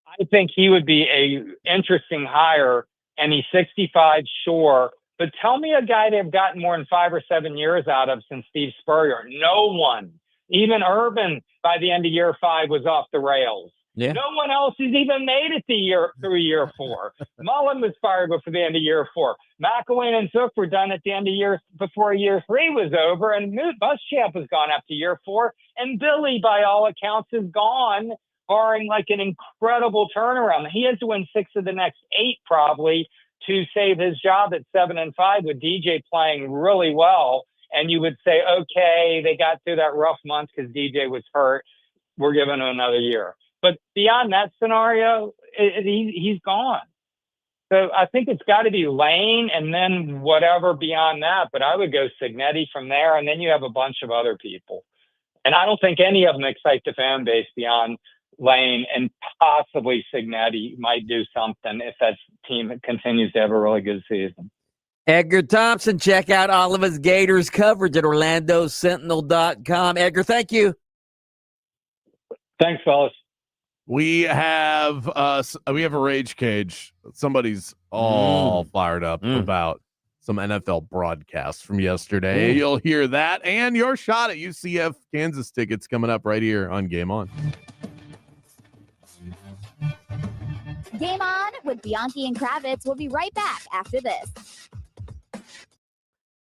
I think he would be a interesting hire, and he's 65, sure. But tell me a guy they've gotten more than 5 or 7 years out of since Steve Spurrier. No one. Even Urban, by the end of year 5, was off the rails. Yeah. No one else has even made it through year 4. Mullen was fired before the end of year 4. McElwain and Zook were done at the end of before year 3 was over, and Muschamp has gone up to year 4, and Billy, by all accounts, is gone, barring like an incredible turnaround. He has to win 6 of the next 8 probably to save his job at 7 and 5 with DJ playing really well. And you would say, okay, they got through that rough month because DJ was hurt. We're giving him another year. But beyond that scenario, he's gone. So I think it's got to be Lane and then whatever beyond that. But I would go Cignetti from there, and then you have a bunch of other people. And I don't think any of them excite the fan base beyond Lane, and possibly Cignetti might do something if that team continues to have a really good season. Edgar Thompson, check out all of his Gators coverage at OrlandoSentinel.com. Edgar, thank you. Thanks, fellas. We have a rage cage. Somebody's all fired up about some NFL broadcasts from yesterday. You'll hear that and your shot at UCF Kansas tickets coming up right here on Game On. Game On with Bianchi and Kravitz. We'll be right back after this.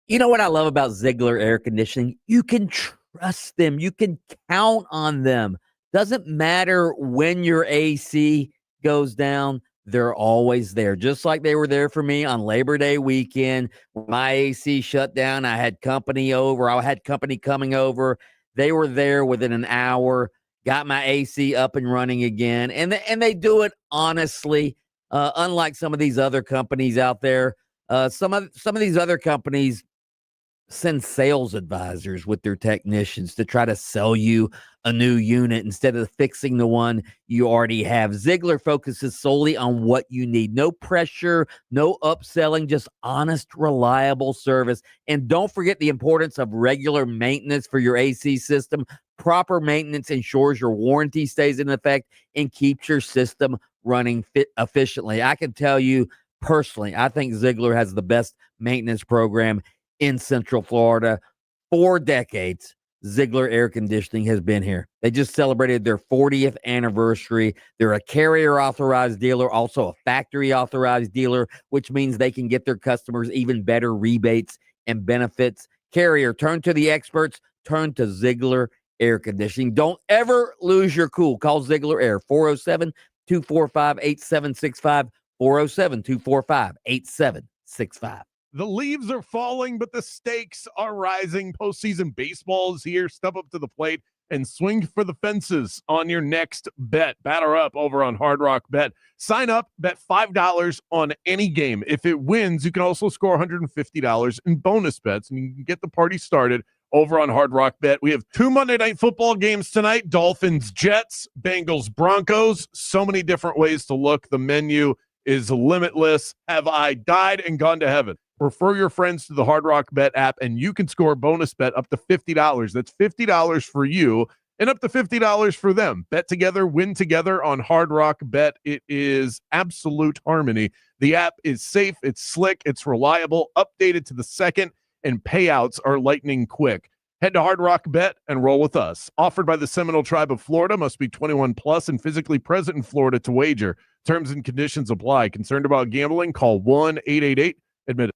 You know what I love about Ziegler Air Conditioning? You can trust them. You can count on them. Doesn't matter when your AC goes down, they're always there. Just like they were there for me on Labor Day weekend. When my AC shut down, I had company over. I had company coming over. They were there within an hour, got my AC up and running again. And they do it honestly, unlike some of these other companies out there. Some of these other companies send sales advisors with their technicians to try to sell you a new unit instead of fixing the one you already have. Ziegler focuses solely on what you need. No pressure, no upselling, just honest, reliable service. And don't forget the importance of regular maintenance for your AC system. Proper maintenance ensures your warranty stays in effect and keeps your system running efficiently. I can tell you personally, I think Ziegler has the best maintenance program in Central Florida. 4 decades, Ziegler Air Conditioning has been here. They just celebrated their 40th anniversary. They're a carrier-authorized dealer, also a factory-authorized dealer, which means they can get their customers even better rebates and benefits. Carrier, turn to the experts. Turn to Ziegler Air Conditioning. Don't ever lose your cool. Call Ziegler Air, 407-245-8765, 407-245-8765. The leaves are falling, but the stakes are rising. Postseason baseball is here. Step up to the plate and swing for the fences on your next bet. Batter up over on Hard Rock Bet. Sign up, bet $5 on any game. If it wins, you can also score $150 in bonus bets, and you can get the party started over on Hard Rock Bet. We have 2 Monday Night Football games tonight, Dolphins, Jets, Bengals, Broncos. So many different ways to look. The menu is limitless. Have I died and gone to heaven? Refer your friends to the Hard Rock Bet app, and you can score a bonus bet up to $50. That's $50 for you and up to $50 for them. Bet together, win together on Hard Rock Bet. It is absolute harmony. The app is safe, it's slick, it's reliable, updated to the second, and payouts are lightning quick. Head to Hard Rock Bet and roll with us. Offered by the Seminole Tribe of Florida. Must be 21 plus and physically present in Florida to wager. Terms and conditions apply. Concerned about gambling? Call 1-888-ADMIT-IT.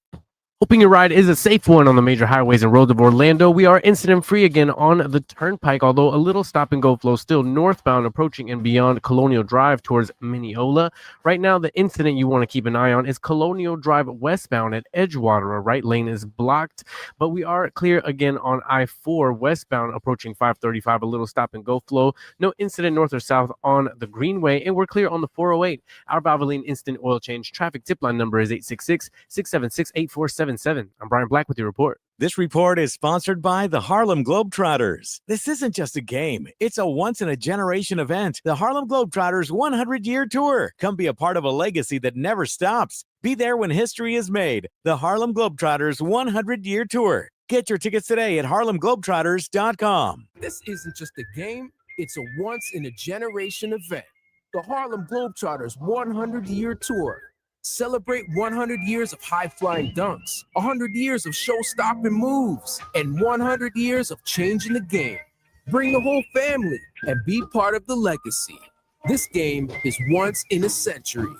Hoping your ride is a safe one on the major highways and roads of Orlando. We are incident-free again on the Turnpike, although a little stop-and-go flow still northbound, approaching and beyond Colonial Drive towards Mineola. Right now, the incident you want to keep an eye on is Colonial Drive westbound at Edgewater. A right lane is blocked, but we are clear again on I-4 westbound, approaching 535, a little stop-and-go flow. No incident north or south on the Greenway, and we're clear on the 408. Our Valvoline Instant Oil Change traffic tip line number is 866-676-8477. I'm Brian Black with your report. This report is sponsored by the Harlem Globetrotters. This isn't just a game. It's a once-in-a-generation event. The Harlem Globetrotters 100-year tour. Come be a part of a legacy that never stops. Be there when history is made. The Harlem Globetrotters 100-year tour. Get your tickets today at harlemglobetrotters.com. This isn't just a game. It's a once-in-a-generation event. The Harlem Globetrotters 100-year tour. Celebrate 100 years of high-flying dunks, 100 years of show-stopping moves, and 100 years of changing the game. Bring the whole family and be part of the legacy. This game is once in a century.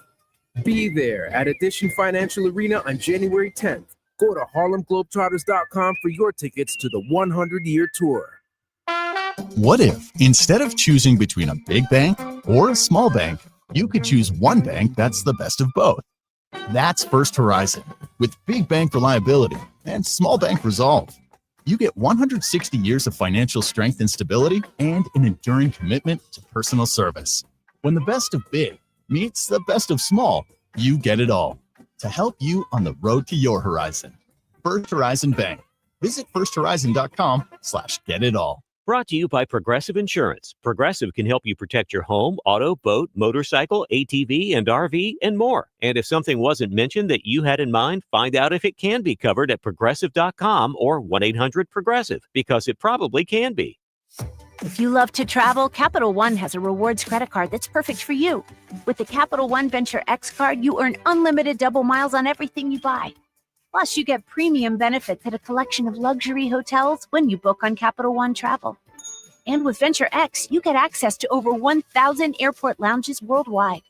Be there at Edition Financial Arena on January 10th. Go to harlemglobetrotters.com for your tickets to the 100-year tour. What if, instead of choosing between a big bank or a small bank, you could choose one bank that's the best of both? That's First Horizon. With big bank reliability and small bank resolve, you get 160 years of financial strength and stability and an enduring commitment to personal service. When the best of big meets the best of small, you get it all. To help you on the road to your horizon. First Horizon Bank. Visit firsthorizon.com/get-it-all. Brought to you by Progressive Insurance. Progressive can help you protect your home, auto, boat, motorcycle, ATV, and RV, and more. And if something wasn't mentioned that you had in mind, find out if it can be covered at Progressive.com or 1-800-PROGRESSIVE, because it probably can be. If you love to travel, Capital One has a rewards credit card that's perfect for you. With the Capital One Venture X card, you earn unlimited double miles on everything you buy. Plus, you get premium benefits at a collection of luxury hotels when you book on Capital One Travel. And with Venture X, you get access to over 1,000 airport lounges worldwide.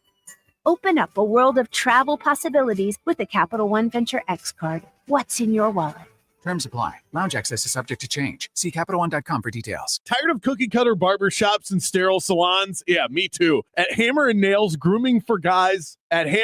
Open up a world of travel possibilities with the Capital One Venture X card. What's in your wallet? Terms apply. Lounge access is subject to change. See CapitalOne.com for details. Tired of cookie cutter barbershops and sterile salons? Yeah, me too. At Hammer and Nails Grooming for Guys, they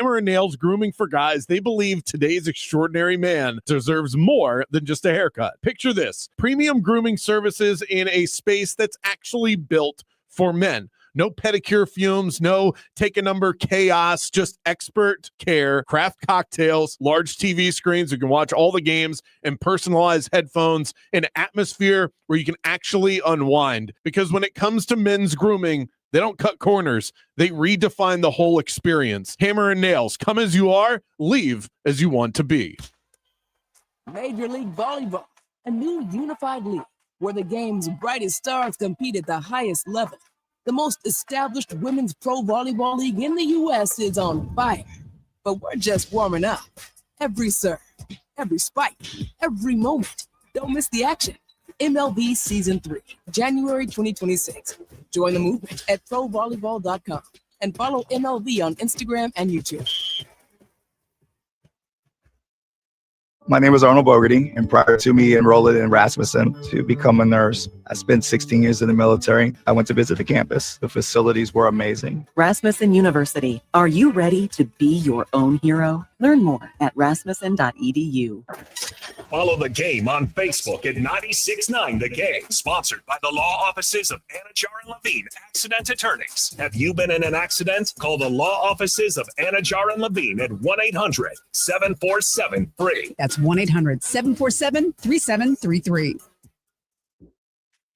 believe today's extraordinary man deserves more than just a haircut. Picture this: premium grooming services in a space that's actually built for men. No pedicure fumes, no take a number chaos, just expert care, craft cocktails, large TV screens. You can watch all the games, and personalized headphones, an atmosphere where you can actually unwind. Because when it comes to men's grooming, they don't cut corners. They redefine the whole experience. Hammer and Nails, come as you are, leave as you want to be. Major League Volleyball, a new unified league where the game's brightest stars compete at the highest level. The most established women's pro volleyball league in the U.S. is on fire, but we're just warming up. Every serve, every spike, every moment. Don't miss the action. MLB Season 3, January 2026. Join the movement at provolleyball.com and follow MLB on Instagram and YouTube. My name is Arnold Bogarty, and prior to me enrolling in Rasmussen to become a nurse, I spent 16 years in the military. I went to visit the campus. The facilities were amazing. Rasmussen University. Are you ready to be your own hero? Learn more at rasmussen.edu. Follow the game on Facebook at 96.9 The Game. Sponsored by the law offices of Anajar and Levine, accident attorneys. Have you been in an accident? Call the law offices of Anajar and Levine at 1-800-747-FREE. That's 1-800-747-3733.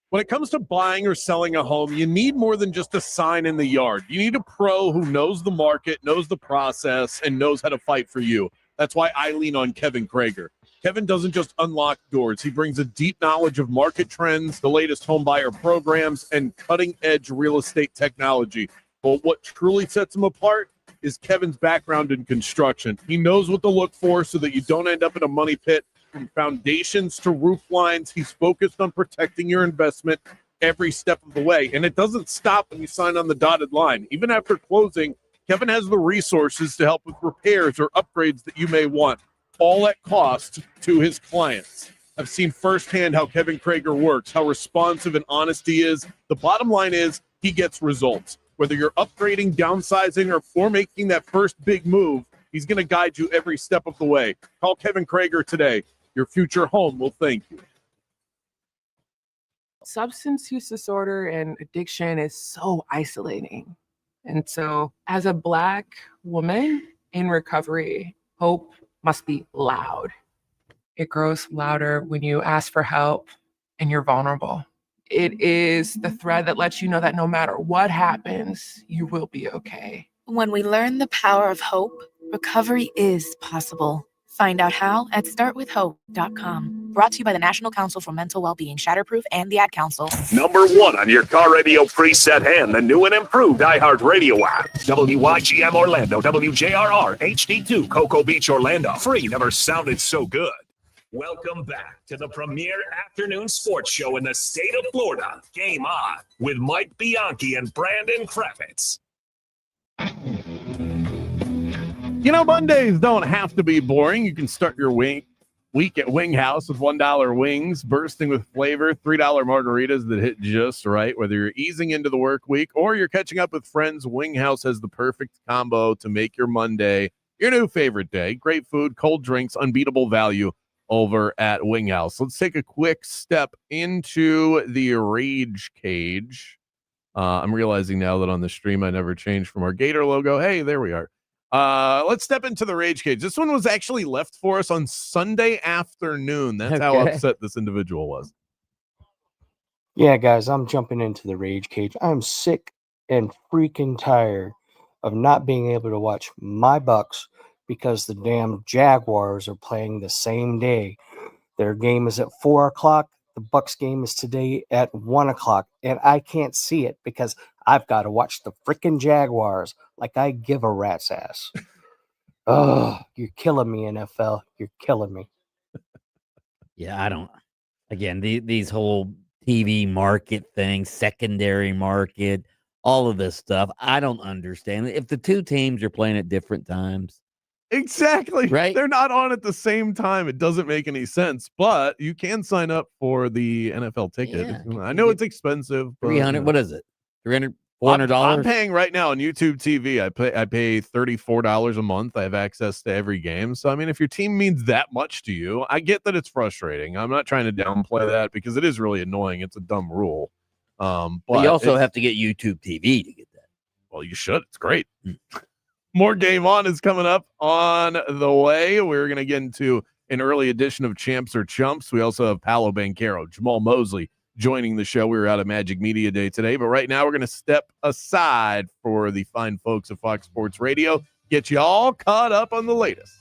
When it comes to buying or selling a home, you need more than just a sign in the yard. You need a pro who knows the market, knows the process, and knows how to fight for you. That's why I lean on Kevin Krager. Kevin doesn't just unlock doors. He brings a deep knowledge of market trends, the latest home buyer programs, and cutting-edge real estate technology. But what truly sets him apart is Kevin's background in construction. He knows what to look for so that you don't end up in a money pit. From foundations to roof lines, he's focused on protecting your investment every step of the way. And it doesn't stop when you sign on the dotted line. Even after closing, Kevin has the resources to help with repairs or upgrades that you may want, all at cost to his clients. I've seen firsthand how Kevin Krager works, how responsive and honest he is. The bottom line is he gets results. Whether you're upgrading, downsizing, or making that first big move, he's going to guide you every step of the way. Call Kevin Krager today. Your future home will thank you. Substance use disorder and addiction is so isolating. And so as a Black woman in recovery, hope must be loud. It grows louder when you ask for help and you're vulnerable. It is the thread that lets you know that no matter what happens, you will be okay. When we learn the power of hope, recovery is possible. Find out how at startwithhope.com. Brought to you by the National Council for Mental Wellbeing, Shatterproof, and the Ad Council. Number 1 on your car radio preset and the new and improved iHeartRadio app. WYGM Orlando, WJRR, HD2, Cocoa Beach, Orlando. Free never sounded so good. Welcome back to the premier afternoon sports show in the state of Florida. Game On with Mike Bianchi and Brandon Kravitz. You know, Mondays don't have to be boring. You can start your week at Wing House with $1 wings, bursting with flavor, $3 margaritas that hit just right. Whether you're easing into the work week or you're catching up with friends, Wing House has the perfect combo to make your Monday your new favorite day. Great food, cold drinks, unbeatable value over at Wing House. Let's take a quick step into the Rage Cage. I'm realizing now that on the stream I never changed from our Gator logo. Hey, there we are. Let's step into the Rage Cage. This one was actually left for us on Sunday afternoon. That's how upset this individual was. Yeah, guys, I'm jumping into the Rage Cage. I'm sick and freaking tired of not being able to watch my Bucs because the damn Jaguars are playing the same day. Their game is at 4 o'clock. The Bucs game is today at 1 o'clock, and I can't see it because I've got to watch the freaking Jaguars like I give a rat's ass. Oh, you're killing me, NFL. You're killing me. Yeah, I don't. Again, these whole TV market things, secondary market, all of this stuff, I don't understand. If the two teams are playing at different times. Exactly. Right. They're not on at the same time. It doesn't make any sense, but you can sign up for the NFL ticket. Yeah. I know it's expensive. But, 300. What is it? $300, $400? I'm paying right now on YouTube TV. I pay $34 a month. I have access to every game. So, I mean, if your team means that much to you, I get that it's frustrating. I'm not trying to downplay that because it is really annoying. It's a dumb rule. But you also have to get YouTube TV to get that. Well, you should. It's great. More Game On is coming up on the way. We're going to get into an early edition of Champs or Chumps. We also have Paolo Banchero, Jamal Mosley joining the show. We were out at Magic Media Day today, but right now we're going to step aside for the fine folks of Fox Sports Radio. Get you all caught up on the latest.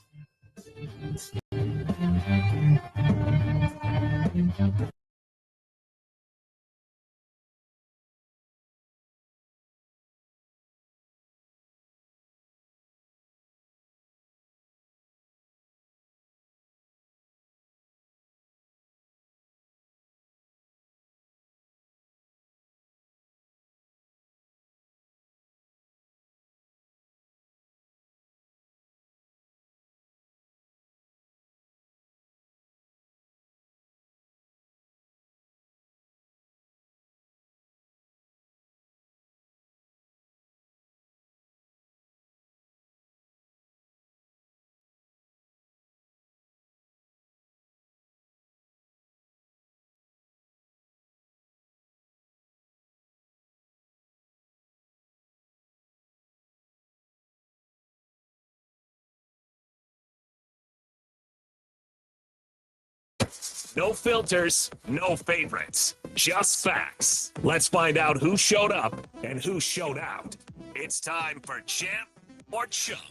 No filters, no favorites, just facts. Let's find out who showed up and who showed out. It's time for Champ or Chump.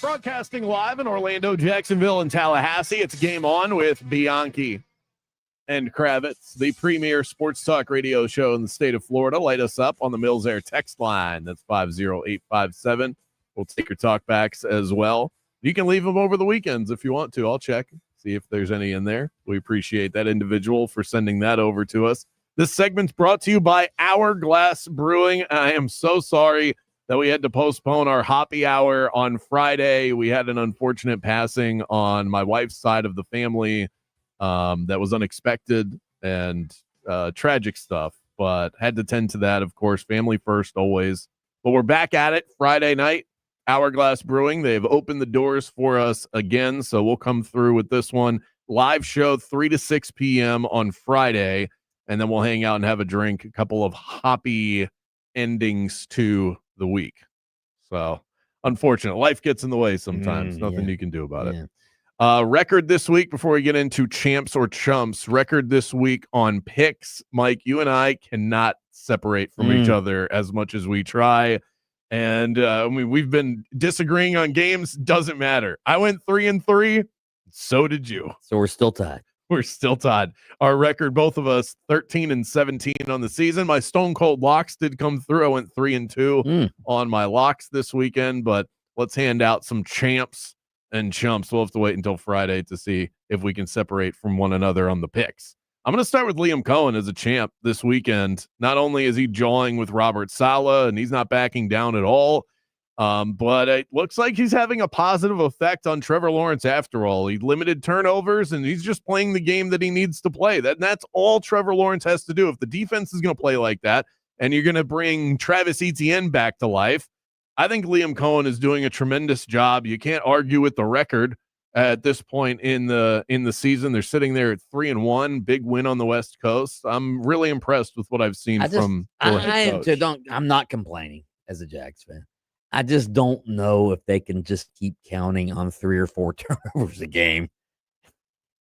Broadcasting live in Orlando, Jacksonville, and Tallahassee. It's Game On with Bianchi and Kravitz, the premier sports talk radio show in the state of Florida. Light us up on the Mills Air text line. That's 50857. We'll take your talkbacks as well. You can leave them over the weekends if you want to. I'll check, see if there's any in there. We appreciate that individual for sending that over to us. This segment's brought to you by Hourglass Brewing. I am so sorry that we had to postpone our happy hour on Friday. We had an unfortunate passing on my wife's side of the family that was unexpected and tragic stuff, but had to tend to that, of course. Family first always. But we're back at it Friday night. Hourglass Brewing, they've opened the doors for us again, so we'll come through with this one. Live show 3 to 6 p.m. on Friday, and then we'll hang out and have a drink, a couple of hoppy endings to the week. So unfortunate. Life gets in the way sometimes. Nothing you can do about it. Record this week, before we get into champs or chumps, record this week on picks. Mike, you and I cannot separate from each other as much as we try. And we've been disagreeing on games. Doesn't matter. I went 3-3. So did you. So we're still tied. We're still tied. Our record, both of us, 13-17 on the season. My Stone Cold locks did come through. I went 3-2 on my locks this weekend, but let's hand out some champs and chumps. We'll have to wait until Friday to see if we can separate from one another on the picks. I'm going to start with Liam Cohen as a champ this weekend. Not only is he jawing with Robert Saleh, and he's not backing down at all, but it looks like he's having a positive effect on Trevor Lawrence after all. He limited turnovers, and he's just playing the game that he needs to play. That's all Trevor Lawrence has to do. If the defense is going to play like that, and you're going to bring Travis Etienne back to life, I think Liam Cohen is doing a tremendous job. You can't argue with the record at this point in the season. They're sitting there at 3-1, big win on the West Coast. I'm really impressed with what I've seen from the head coach. I'm not complaining as a Jags fan. I just don't know if they can just keep counting on 3 or 4 turnovers a game,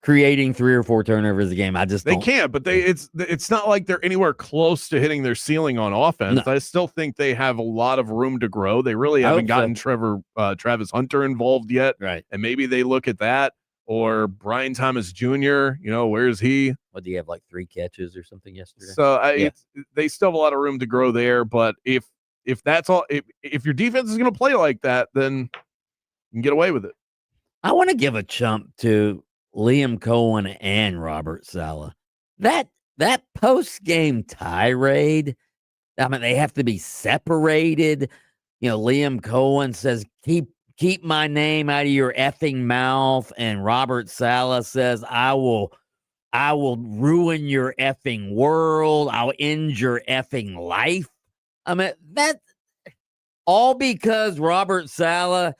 creating 3 or 4 turnovers a game. They can't, but it's not like they're anywhere close to hitting their ceiling on offense. No. I still think they have a lot of room to grow. They really haven't gotten Travis Hunter involved yet, right? And maybe they look at that, or Brian Thomas Jr. Where is he? What, do you have like 3 catches or something yesterday? So they still have a lot of room to grow there. But if that's all, if your defense is going to play like that, then you can get away with it. I want to give a chump to Liam Cohen and Robert Saleh. That post-game tirade, I mean, they have to be separated. Liam Cohen says, keep my name out of your effing mouth. And Robert Saleh says, I will ruin your effing world. I'll end your effing life. I mean, that all because Robert Saleh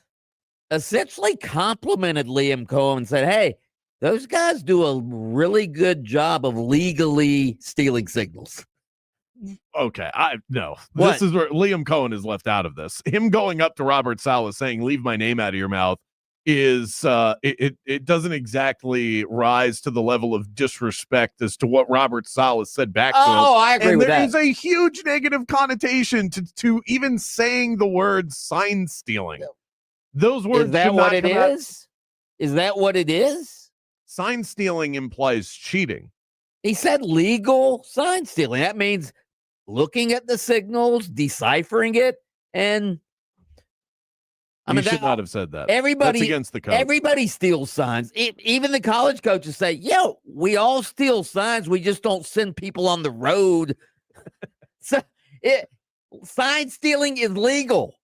essentially complimented Liam Cohen and said, hey, those guys do a really good job of legally stealing signals. Okay, this is where Liam Cohen is left out of this. Him going up to Robert Saleh saying, leave my name out of your mouth, is it doesn't exactly rise to the level of disrespect as to what Robert Saleh said back to him. Oh, I agree with that. There is a huge negative connotation to even saying the word sign stealing. Those words, is that what it is? Is that what it is? Sign stealing implies cheating. He said legal sign stealing. That means looking at the signals, deciphering it, and you should not have said that. Everybody, that's against the code. Everybody steals signs. Even the college coaches say, we all steal signs. We just don't send people on the road. So sign stealing is legal.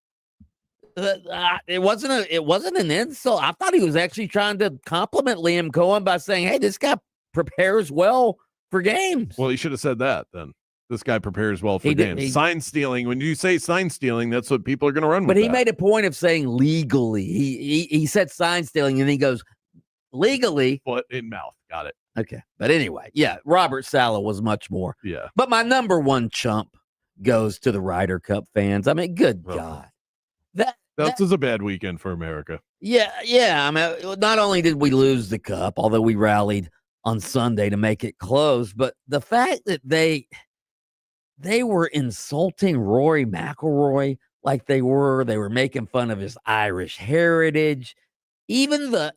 It wasn't an insult. I thought he was actually trying to compliment Liam Cohen by saying, hey, this guy prepares well for games. Well, he should have said that then. This guy prepares well for games. Sign stealing. When you say sign stealing, that's what people are going to run with. But he made a point of saying legally. He said sign stealing, and he goes, legally. Foot in mouth. Got it. Okay. But anyway, Robert Saleh was much more. Yeah. But my number one chump goes to the Ryder Cup fans. I mean, good God. This was a bad weekend for America. Yeah. I mean, not only did we lose the cup, although we rallied on Sunday to make it close, but the fact that they were insulting Rory McIlroy like they were making fun of his Irish heritage. Even the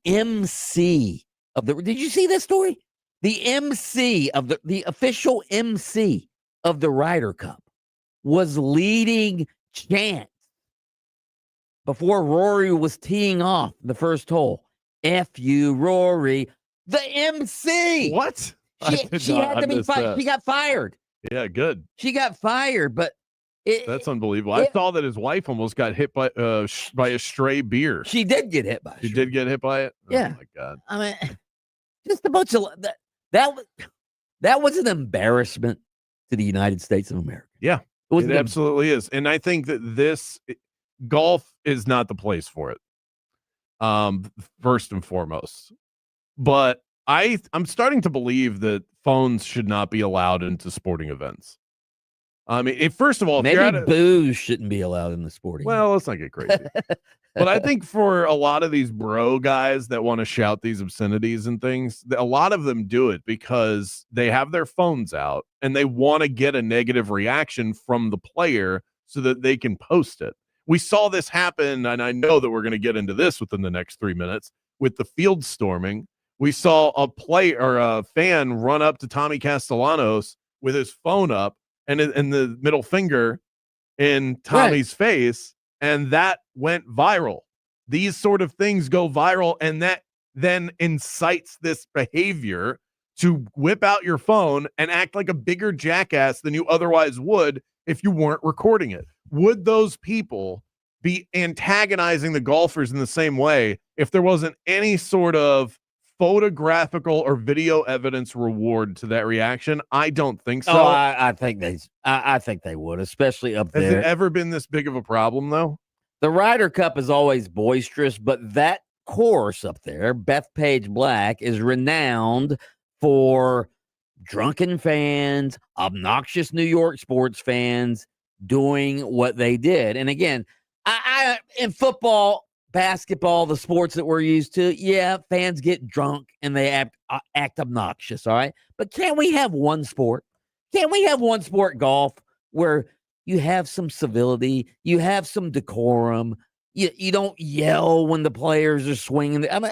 MC of the, did you see that story? The MC of the official MC of the Ryder Cup was leading chants before Rory was teeing off the first hole. F you, Rory. The MC. What? She had to be fired. She got fired. Yeah, good. She got fired, but that's unbelievable. I saw that his wife almost got hit by a stray beer. She did get hit by it. She did get hit by it? Yeah. Oh, my God. I mean, just a bunch of that was an embarrassment to the United States of America. Yeah, it absolutely is. And I think that golf is not the place for it. First and foremost. But I'm starting to believe that phones should not be allowed into sporting events. I mean, first of all, maybe booze shouldn't be allowed in the sporting. Well, let's not get crazy. But I think for a lot of these bro guys that want to shout these obscenities and things, a lot of them do it because they have their phones out and they want to get a negative reaction from the player so that they can post it. We saw this happen, and I know that we're going to get into this within the next 3 minutes with the field storming. We saw a fan run up to Tommy Castellanos with his phone up and the middle finger in Tommy's face, and that went viral. These sort of things go viral, and that then incites this behavior to whip out your phone and act like a bigger jackass than you otherwise would if you weren't recording it. Would those people be antagonizing the golfers in the same way if there wasn't any sort of photographical or video evidence reward to that reaction? I don't think so. Oh, I think they would, especially up there. Has it ever been this big of a problem, though? The Ryder Cup is always boisterous, but that course up there, Bethpage Black, is renowned for drunken fans, obnoxious New York sports fans doing what they did. And again, I in football, basketball, the sports that we're used to, yeah, fans get drunk and they act obnoxious, all right? But can't we have one sport? Can't we have one sport, golf, where you have some civility, you have some decorum, you don't yell when the players are swinging? I mean,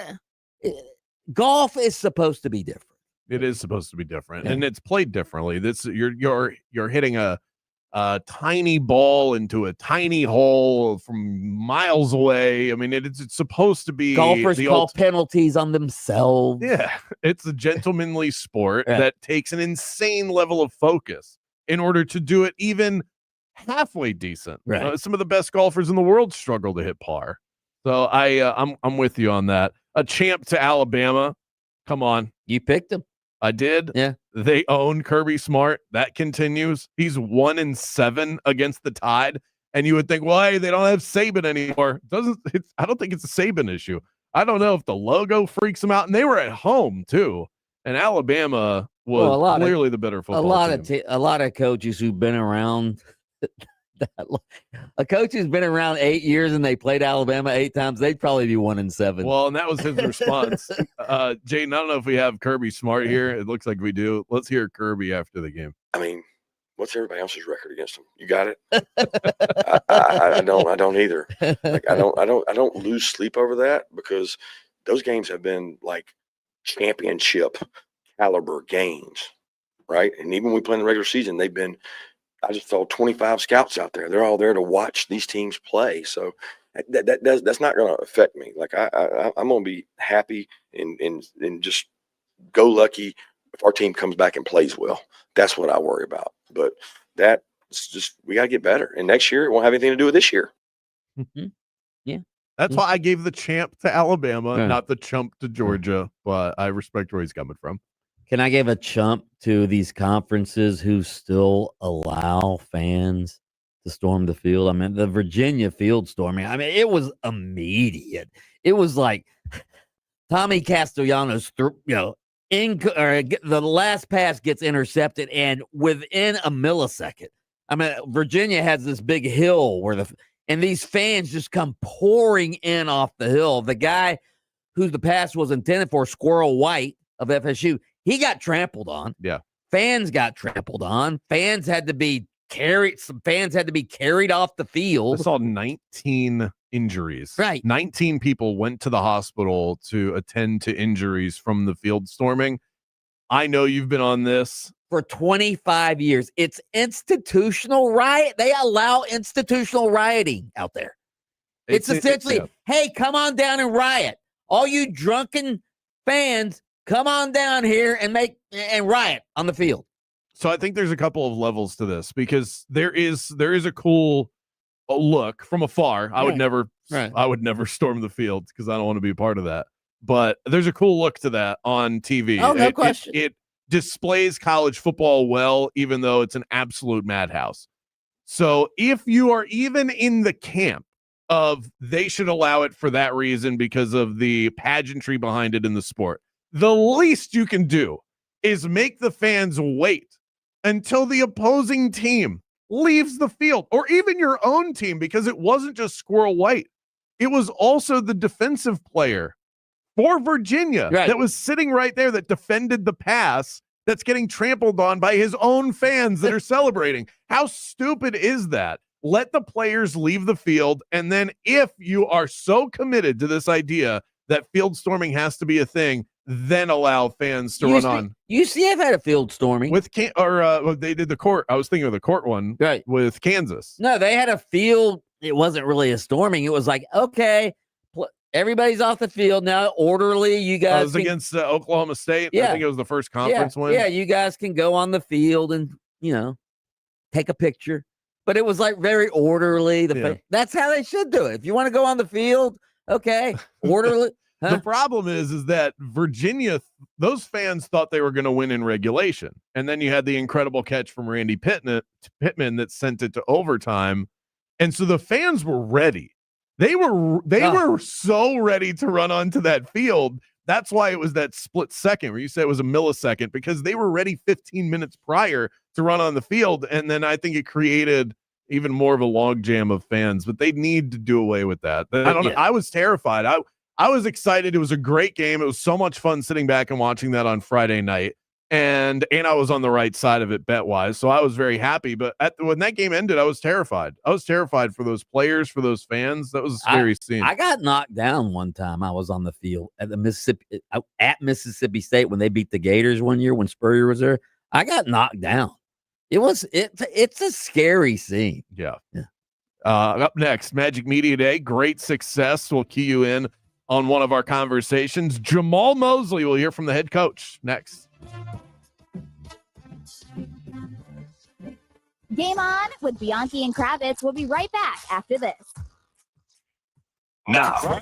golf is supposed to be different. It is supposed to be different, and it's played differently. You're hitting a tiny ball into a tiny hole from miles away. I mean, it's supposed to be. Golfers call penalties on themselves. Yeah, it's a gentlemanly sport that takes an insane level of focus in order to do it even halfway decent. Right. Some of the best golfers in the world struggle to hit par. So I'm with you on that. A champ to Alabama. Come on, you picked him. I did. Yeah. They own Kirby Smart. That continues. He's 1-7 against the Tide. And you would think, well, hey, they don't have Saban anymore. I don't think it's a Saban issue. I don't know if the logo freaks them out. And they were at home, too. And Alabama was clearly the better football team. A lot of coaches who've been around a coach who's been around 8 years and they played Alabama 8 times, they'd probably be 1-7. Well, and that was his response. Jayden, I don't know if we have Kirby Smart here. It looks like we do. Let's hear Kirby after the game. I mean, what's everybody else's record against them? You got it? I don't either. Like, I don't lose sleep over that because those games have been like championship caliber games, right? And even when we play in the regular season, they've been. I just saw 25 scouts out there. They're all there to watch these teams play. So that's not going to affect me. Like I'm going to be happy and just go lucky if our team comes back and plays well. That's what I worry about. But that's just we got to get better. And next year it won't have anything to do with this year. Mm-hmm. Yeah, that's why I gave the champ to Alabama, not the chump to Georgia. But I respect where he's coming from. Can I give a chump to these conferences who still allow fans to storm the field? I mean, the Virginia field storming, I mean, it was immediate. It was like Tommy Castellanos, the last pass gets intercepted, and within a millisecond, I mean, Virginia has this big hill where and these fans just come pouring in off the hill. The guy who the pass was intended for, Squirrel White of FSU, he got trampled on. Yeah. Fans got trampled on. Fans had to be carried. Some fans had to be carried off the field. I saw 19 injuries. Right. 19 people went to the hospital to attend to injuries from the field storming. I know you've been on this for 25 years. It's institutional riot. They allow institutional rioting out there. It's essentially, hey, come on down and riot. All you drunken fans, come on down here and riot on the field. So I think there's a couple of levels to this, because there is a cool look from afar. I would never storm the field because I don't want to be a part of that. But there's a cool look to that on TV. Oh, no question. It displays college football well, even though it's an absolute madhouse. So if you are even in the camp of they should allow it for that reason because of the pageantry behind it in the sport, the least you can do is make the fans wait until the opposing team leaves the field, or even your own team, because it wasn't just Squirrel White. It was also the defensive player for Virginia that was sitting right there that defended the pass that's getting trampled on by his own fans that are celebrating. How stupid is that? Let the players leave the field, and then if you are so committed to this idea that field storming has to be a thing, then allow fans to run on. UCF had a field storming with they did the court. I was thinking of the court one with Kansas. No, they had a field. It wasn't really a storming. It was like, okay, everybody's off the field now, orderly. You guys. It was against Oklahoma State. Yeah. I think it was the first conference win. Yeah, you guys can go on the field and take a picture. But it was like very orderly. That's how they should do it. If you want to go on the field, okay, orderly. The problem is that Virginia, those fans thought they were going to win in regulation. And then you had the incredible catch from Randy Pittman that sent it to overtime. And so the fans were ready. They were so ready to run onto that field. That's why it was that split second where you said it was a millisecond, because they were ready 15 minutes prior to run on the field. And then I think it created even more of a logjam of fans, but they need to do away with that. I was terrified. I was excited. It was a great game. It was so much fun sitting back and watching that on Friday night. And I was on the right side of it bet-wise, so I was very happy. But when that game ended, I was terrified. I was terrified for those players, for those fans. That was a scary scene. I got knocked down one time. I was on the field at Mississippi State when they beat the Gators one year when Spurrier was there. I got knocked down. It's a scary scene. Yeah. Up next, Magic Media Day. Great success. We'll key you in on one of our conversations. Jamal Mosley will hear from the head coach next. Game on with Bianchi and Kravitz. We'll be right back after this. Now,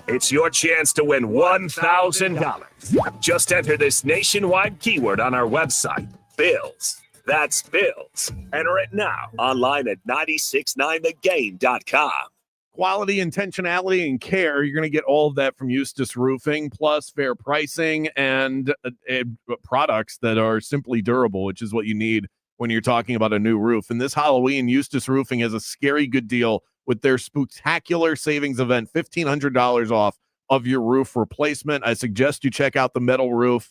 it's your chance to win $1,000. Just enter this nationwide keyword on our website, Bills. That's Bills. Enter it now online at 969thegame.com. Quality, intentionality, and care. You're going to get all of that from Eustace Roofing, plus fair pricing and products that are simply durable, which is what you need when you're talking about a new roof. And this Halloween, Eustace Roofing has a scary good deal with their Spooktacular Savings event, $1,500 off of your roof replacement. I suggest you check out the metal roof.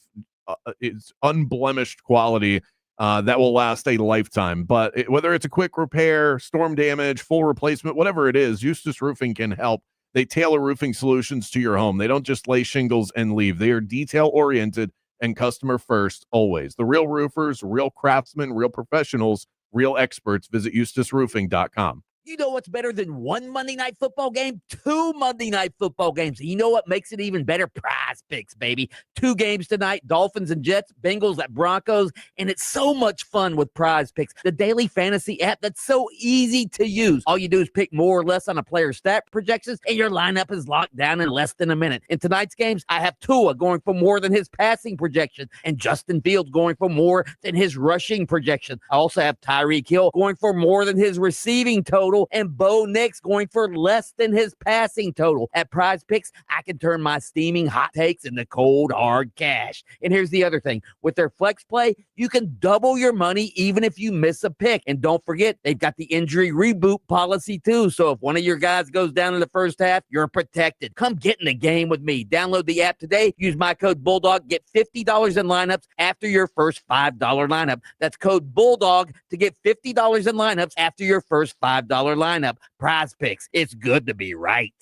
It's unblemished quality. That will last a lifetime. But whether it's a quick repair, storm damage, full replacement, whatever it is, Eustace Roofing can help. They tailor roofing solutions to your home. They don't just lay shingles and leave. They are detail-oriented and customer first always. The real roofers, real craftsmen, real professionals, real experts. Visit EustaceRoofing.com. You know what's better than one Monday Night Football game? 2 Monday Night Football games. You know what makes it even better? Prize Picks, baby. 2 games tonight, Dolphins and Jets, Bengals at Broncos, and it's so much fun with Prize Picks, the daily fantasy app that's so easy to use. All you do is pick more or less on a player's stat projections, and your lineup is locked down in less than a minute. In tonight's games, I have Tua going for more than his passing projection, and Justin Fields going for more than his rushing projection. I also have Tyreek Hill going for more than his receiving total total and Bo Nix going for less than his passing total. At Prize Picks, I can turn my steaming hot takes into cold, hard cash. And here's the other thing. With their flex play, you can double your money even if you miss a pick. And don't forget, they've got the injury reboot policy too. So if one of your guys goes down in the first half, you're protected. Come get in the game with me. Download the app today. Use my code Bulldog. Get $50 in lineups after your first $5 lineup. That's code Bulldog to get $50 in lineups after your first $5 lineup. Prize Picks. It's good to be right.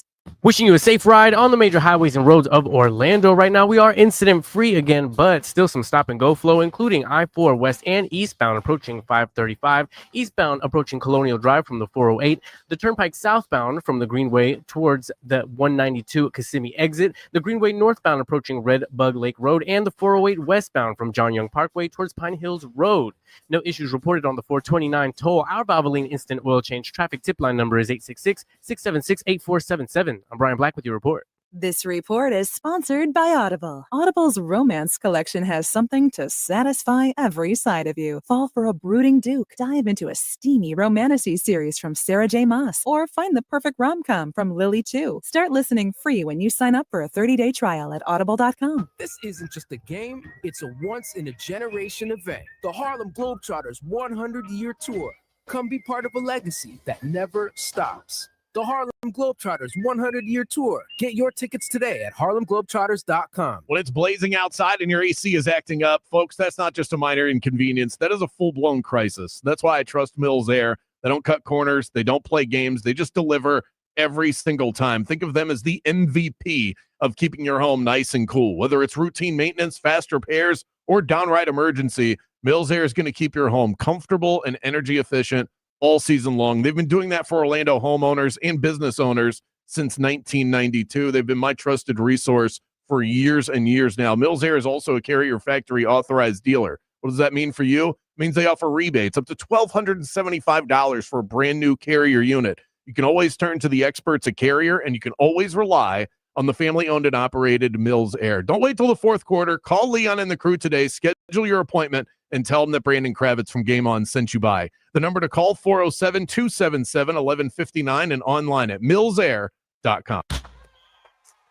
Wishing you a safe ride on the major highways and roads of Orlando. Right now, we are incident free again, but still some stop and go flow, including I-4 west and eastbound approaching 535, eastbound approaching Colonial Drive from the 408, the Turnpike southbound from the Greenway towards the 192 Kissimmee exit, the Greenway northbound approaching Red Bug Lake Road, and the 408 westbound from John Young Parkway towards Pine Hills Road. No issues reported on the 429 toll. Our Valvoline instant oil change traffic tip line number is 866-676-8477. I'm Brian Black with your report. This report is sponsored by Audible. Audible's romance collection has something to satisfy every side of you. Fall for a brooding duke. Dive into a steamy romantasy series from Sarah J. Maas. Or find the perfect rom-com from Lily Chu. Start listening free when you sign up for a 30-day trial at audible.com. This isn't just a game, it's a once-in-a-generation event. The Harlem Globetrotters 100-year tour. Come be part of a legacy that never stops. The Harlem Globetrotters 100-year tour. Get your tickets today at harlemglobetrotters.com. When it's blazing outside and your AC is acting up, folks, that's not just a minor inconvenience. That is a full-blown crisis. That's why I trust Mills Air. They don't cut corners. They don't play games. They just deliver every single time. Think of them as the MVP of keeping your home nice and cool. Whether it's routine maintenance, fast repairs, or downright emergency, Mills Air is going to keep your home comfortable and energy efficient all season long. They've been doing that for Orlando homeowners and business owners since 1992. They've been my trusted resource for years and years now. Mills Air is also a Carrier Factory authorized dealer. What does that mean for you? It means they offer rebates up to $1,275 for a brand new Carrier unit. You can always turn to the experts at Carrier, and you can always rely on the family-owned and operated Mills Air. Don't wait till the fourth quarter. Call Leon and the crew today. Schedule your appointment and tell them that Brandon Kravitz from Game On sent you by. The number to call, 407-277-1159, and online at millsair.com.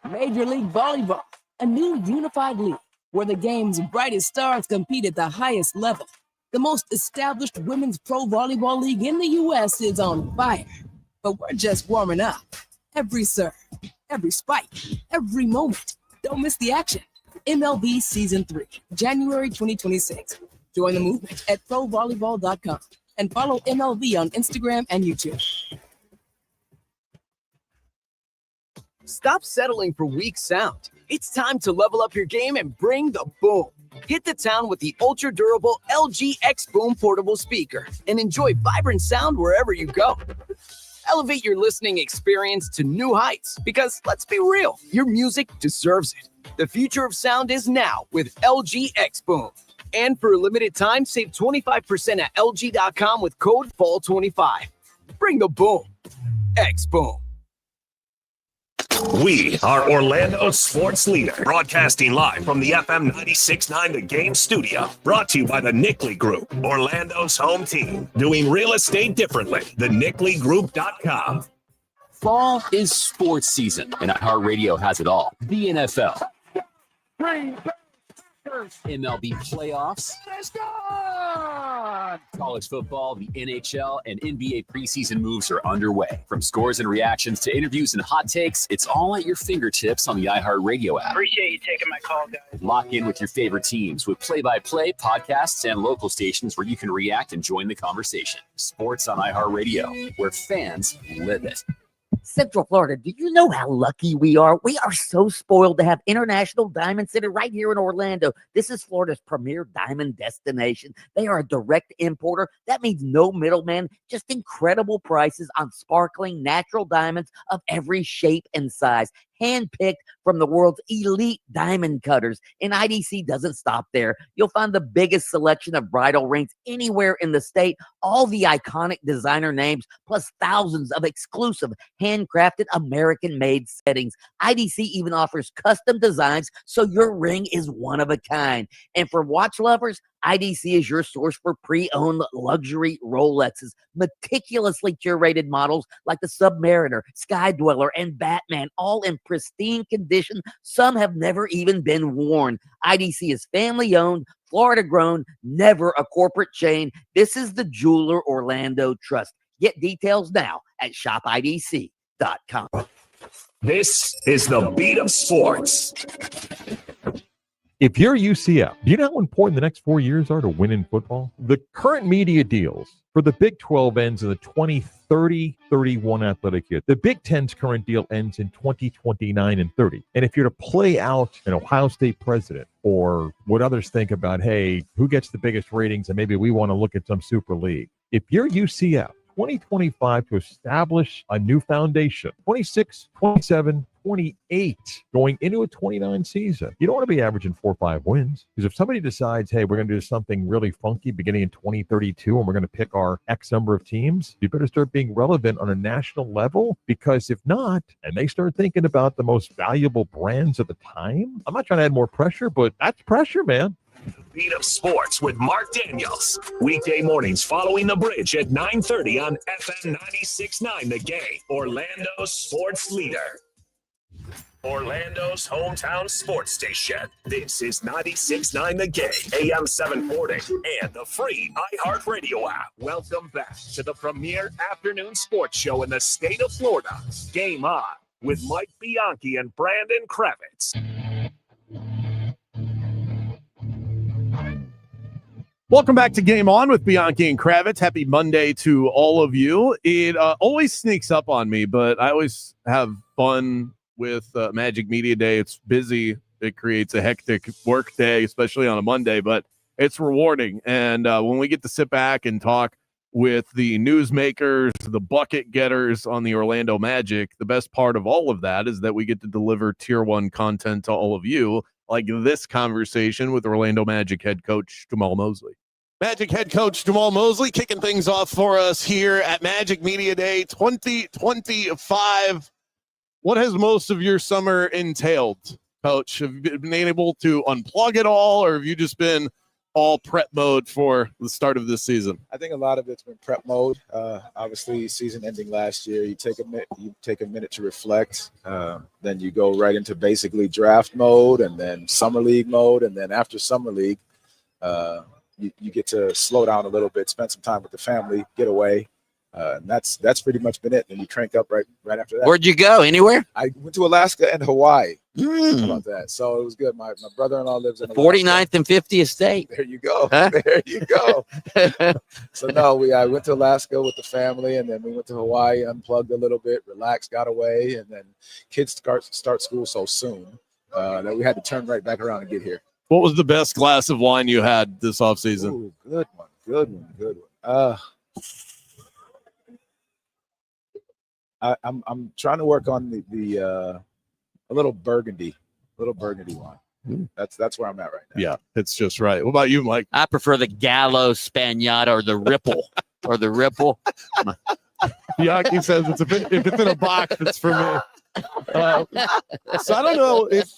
Major League Volleyball, a new unified league where the game's brightest stars compete at the highest level. The most established women's pro volleyball league in the U.S. is on fire, but we're just warming up. Every serve, every spike, every moment. Don't miss the action. MLB Season 3, January 2026. Join the movement at provolleyball.com and follow MLB on Instagram and YouTube. Stop settling for weak sound. It's time to level up your game and bring the boom. Hit the town with the ultra-durable LG X Boom portable speaker and enjoy vibrant sound wherever you go. Elevate your listening experience to new heights because, let's be real, your music deserves it. The future of sound is now with LG X Boom. And for a limited time, save 25% at LG.com with code FALL25. Bring the boom. X Boom. We are Orlando's sports leader, broadcasting live from the FM 96.9 The Game studio. Brought to you by the Nickley Group, Orlando's home team. Doing real estate differently. TheNickleyGroup.com. Fall is sports season, and iHeartRadio has it all. The NFL, MLB playoffs, college football, the NHL, and NBA preseason moves are underway. From scores and reactions to interviews and hot takes, it's all at your fingertips on the iHeartRadio app. Appreciate you taking my call, guys. Lock in with your favorite teams with play-by-play, podcasts, and local stations where you can react and join the conversation. Sports on iHeartRadio, where fans live it. Central Florida, do you know how lucky we are? We are so spoiled to have International Diamond Center right here in Orlando. This is Florida's premier diamond destination. They are a direct importer. That means no middleman, just incredible prices on sparkling natural diamonds of every shape and size, handpicked from the world's elite diamond cutters. And IDC doesn't stop there. You'll find the biggest selection of bridal rings anywhere in the state, all the iconic designer names, plus thousands of exclusive handcrafted American-made settings. IDC even offers custom designs, so your ring is one of a kind. And for watch lovers, IDC is your source for pre-owned luxury Rolexes, meticulously curated models like the Submariner, Sky Dweller, and Batman, all in pristine condition. Some have never even been worn. IDC is family-owned, Florida-grown, never a corporate chain. This is the Jeweler Orlando Trust. Get details now at shopidc.com. This is the beat of sports. If you're UCF, do you know how important the next 4 years are to win in football? The current media deals for the Big 12 ends in the 2030-31 athletic year. The Big 10's current deal ends in 2029 and 30. And if you're to play out an Ohio State president or what others think about, hey, who gets the biggest ratings and maybe we want to look at some Super League. If you're UCF, 2025 to establish a new foundation, 26, 27, 28 going into a 29 season. You don't want to be averaging 4 or 5 wins, because if somebody decides, hey, we're going to do something really funky beginning in 2032 and we're going to pick our X number of teams, you better start being relevant on a national level, because if not, and they start thinking about the most valuable brands at the time, I'm not trying to add more pressure, but that's pressure, man. Beat of Sports with Mark Daniels. Weekday mornings following the bridge at 9:30 on FM 96.9 The Game, Orlando's sports leader. Orlando's hometown sports station. This is 96.9 The Game, AM 740, and the free iHeartRadio app. Welcome back to the premier afternoon sports show in the state of Florida. Game On with Mike Bianchi and Brandon Kravitz. Welcome back to Game On with Bianchi and Kravitz. Happy Monday to all of you. It always sneaks up on me, but I always have fun with Magic Media Day. It's busy. It creates a hectic work day, especially on a Monday, but it's rewarding. And when we get to sit back and talk with the newsmakers, the bucket getters on the Orlando Magic, the best part of all of that is that we get to deliver tier 1 content to all of you, like this conversation with Orlando Magic head coach Jamal Mosley. Magic head coach Jamal Mosley kicking things off for us here at Magic Media Day 2025. What has most of your summer entailed, Coach? Have you been able to unplug it all, or have you just been all prep mode for the start of this season? I think a lot of it's been prep mode. Obviously, season ending last year, you take a minute to reflect. Then you go right into basically draft mode, and then summer league mode, and then after summer league, you get to slow down a little bit, spend some time with the family, get away. And that's pretty much been it. And you crank up right after that. Where'd you go? Anywhere? I went to Alaska and Hawaii. How Mm. about that? So it was good. My brother-in-law lives in 49th and 50th state. There you go. Huh? There you go. So no, I went to Alaska with the family, and then we went to Hawaii, unplugged a little bit, relaxed, got away, and then kids start school so soon that we had to turn right back around and get here. What was the best glass of wine you had this offseason? Ooh, good one. I'm trying to work on the a little burgundy wine. That's where I'm at right now. Yeah, it's just right. What about you, Mike? I prefer the Gallo Spagnata or the Ripple Bianchi says if it's in a box, it's for me. So I don't know if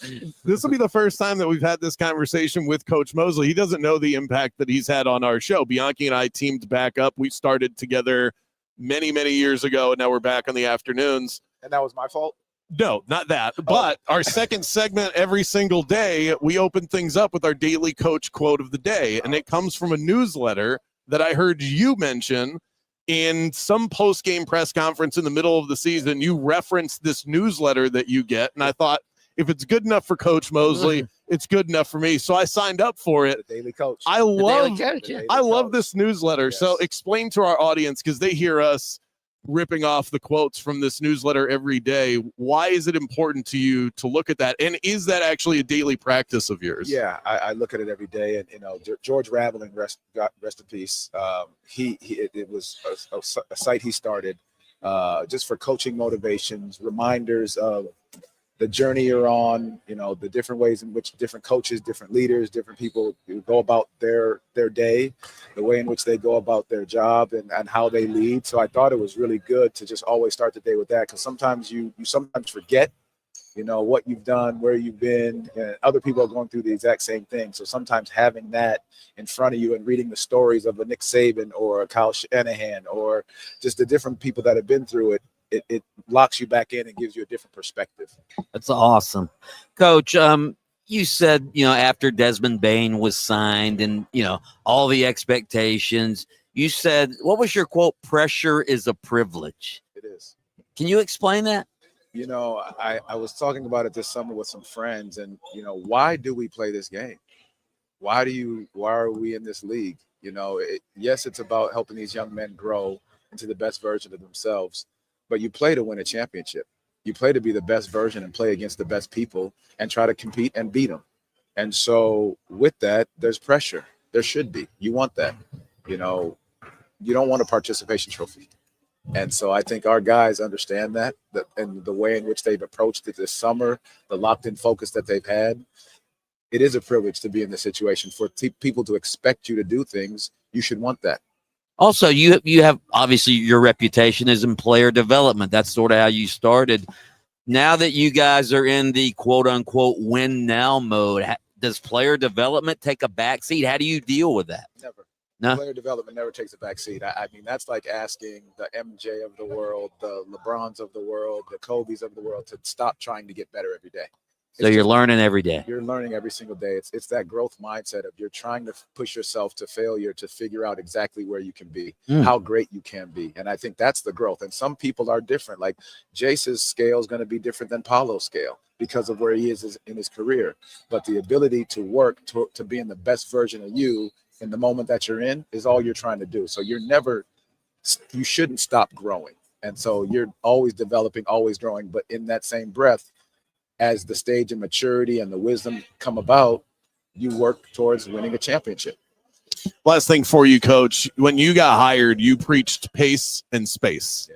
this will be the first time that we've had this conversation with Coach Mosley. He doesn't know the impact that he's had on our show. Bianchi and I teamed back up. We started together many, many years ago, and now we're back on the afternoons. And that was my fault? No, not that. But our second segment every single day, we open things up with our daily coach quote of the day. And it comes from a newsletter that I heard you mention in some post-game press conference in the middle of the season. You referenced this newsletter that you get. And I thought, if it's good enough for Coach Mosley, it's good enough for me. So I signed up for it. The Daily Coach. I love this newsletter. Yes. So explain to our audience, because they hear us ripping off the quotes from this newsletter every day. Why is it important to you to look at that? And is that actually a daily practice of yours? Yeah, I look at it every day. And, George Raveling, rest in peace. It was a site he started just for coaching motivations, reminders of the journey you're on, the different ways in which different coaches, different leaders, different people go about their day, the way in which they go about their job and how they lead. So I thought it was really good to just always start the day with that, because sometimes you sometimes forget you know, what you've done, where you've been, and other people are going through the exact same thing. So sometimes having that in front of you and reading the stories of a Nick Saban or a Kyle Shanahan or just the different people that have been through it, it locks you back in and gives you a different perspective. That's awesome. Coach, you said, after Desmond Bain was signed and, all the expectations, you said, what was your quote? Pressure is a privilege. It is. Can you explain that? I was talking about it this summer with some friends, and, why do we play this game? Why are we in this league? Yes, it's about helping these young men grow into the best version of themselves, but you play to win a championship. You play to be the best version and play against the best people and try to compete and beat them. And so with that, there's pressure. There should be. You want that. You don't want a participation trophy. And so I think our guys understand that and the way in which they've approached it this summer, the locked-in focus that they've had. It is a privilege to be in this situation. For people to expect you to do things, you should want that. Also, you have obviously your reputation is in player development. That's sort of how you started. Now that you guys are in the quote unquote win now mode, does player development take a backseat? How do you deal with that? Never. No? Player development never takes a backseat. I mean, that's like asking the MJ of the world, the LeBrons of the world, the Kobe's of the world to stop trying to get better every day. So you're learning every day. You're learning every single day. It's that growth mindset of you're trying to push yourself to failure to figure out exactly where you can be, how great you can be. And I think that's the growth. And some people are different. Like Jace's scale is going to be different than Paulo's scale because of where he is in his career. But the ability to work to be in the best version of you in the moment that you're in is all you're trying to do. So you shouldn't stop growing. And so you're always developing, always growing. But in that same breath, as the stage of maturity and the wisdom come about, you work towards winning a championship. Last thing for you, Coach. When you got hired, you preached pace and space. Yeah.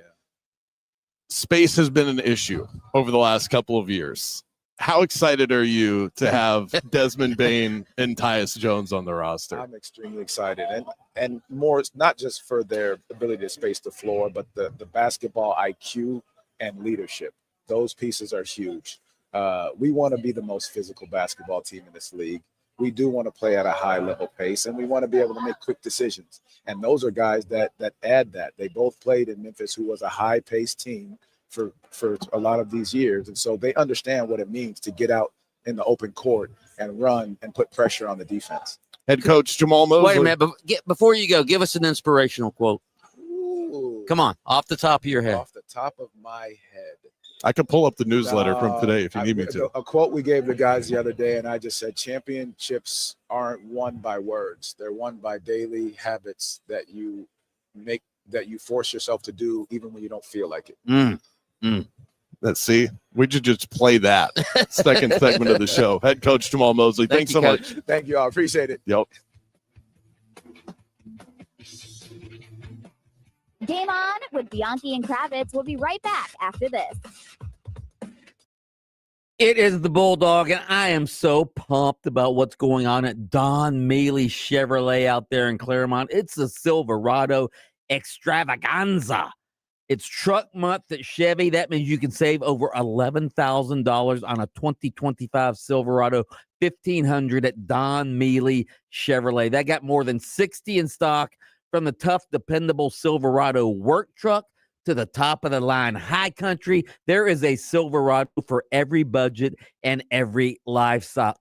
Space has been an issue over the last couple of years. How excited are you to have Desmond Bain and Tyus Jones on the roster? I'm extremely excited. And more, not just for their ability to space the floor, but the basketball IQ and leadership. Those pieces are huge. We want to be the most physical basketball team in this league. We do want to play at a high level pace, and we want to be able to make quick decisions. And those are guys that add that. They both played in Memphis, who was a high paced team for a lot of these years. And so they understand what it means to get out in the open court and run and put pressure on the defense. Head coach Jamal Mosley. Wait a minute, but before you go, give us an inspirational quote. Ooh. Come on, off the top of your head. Off the top of my head. I could pull up the newsletter from today if you need me to. A quote we gave the guys the other day, and I just said, championships aren't won by words. They're won by daily habits that you make, that you force yourself to do even when you don't feel like it. Let's see. We should just play that second segment of the show. Head coach Jamal Mosley. Thanks so much. Thank you all. Appreciate it. Yep. Game On with Bianchi and Kravitz. We'll be right back after this. It is the Bulldog, and I am so pumped about what's going on at Don Mealy Chevrolet out there in Claremont. It's the Silverado Extravaganza. It's truck month at Chevy. That means you can save over $11,000 on a 2025 Silverado 1500 at Don Mealy Chevrolet. That got more than 60 in stock, from the tough, dependable Silverado work truck to the top of the line high country. There is a Silverado for every budget and every lifestyle.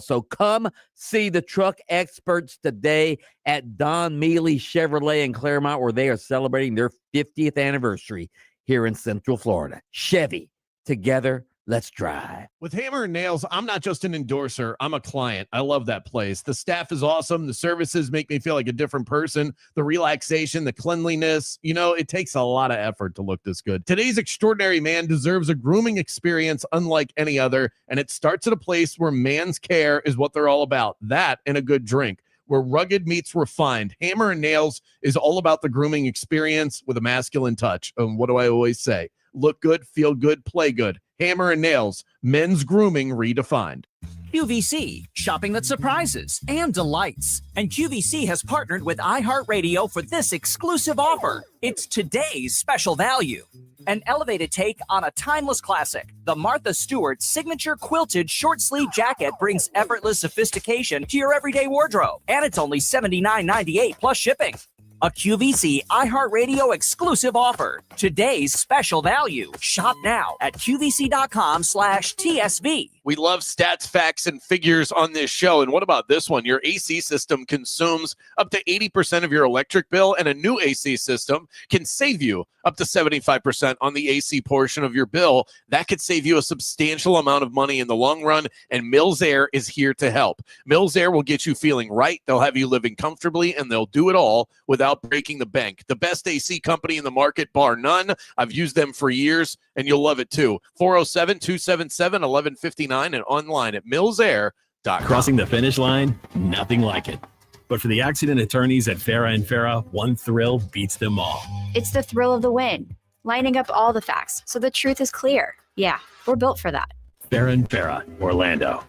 So come see the truck experts today at Don Mealy Chevrolet in Claremont, where they are celebrating their 50th anniversary here in Central Florida. Chevy, together, let's drive. With Hammer and Nails, I'm not just an endorser. I'm a client. I love that place. The staff is awesome. The services make me feel like a different person. The relaxation, the cleanliness, it takes a lot of effort to look this good. Today's extraordinary man deserves a grooming experience unlike any other, and it starts at a place where man's care is what they're all about. That and a good drink. Where rugged meets refined. Hammer and Nails is all about the grooming experience with a masculine touch. And what do I always say? Look good, feel good, play good. Hammer and Nails, men's grooming redefined. QVC, shopping that surprises and delights. And QVC has partnered with iHeartRadio for this exclusive offer. It's today's special value. An elevated take on a timeless classic. The Martha Stewart signature quilted short sleeve jacket brings effortless sophistication to your everyday wardrobe. And it's only $79.98 plus shipping. A QVC iHeartRadio exclusive offer. Today's special value. Shop now at QVC.com/TSV. We love stats, facts, and figures on this show. And what about this one? Your AC system consumes up to 80% of your electric bill, and a new AC system can save you up to 75% on the AC portion of your bill. That could save you a substantial amount of money in the long run, and Mills Air is here to help. Mills Air will get you feeling right. They'll have you living comfortably, and they'll do it all without breaking the bank. The best AC company in the market, bar none. I've used them for years, and you'll love it too. 407-277-1159 and online at millsair.com. Crossing the finish line, nothing like it. But for the accident attorneys at Farah and Farah, one thrill beats them all. It's the thrill of the win, lining up all the facts so the truth is clear. Yeah, we're built for that. Farah and Farah, Orlando.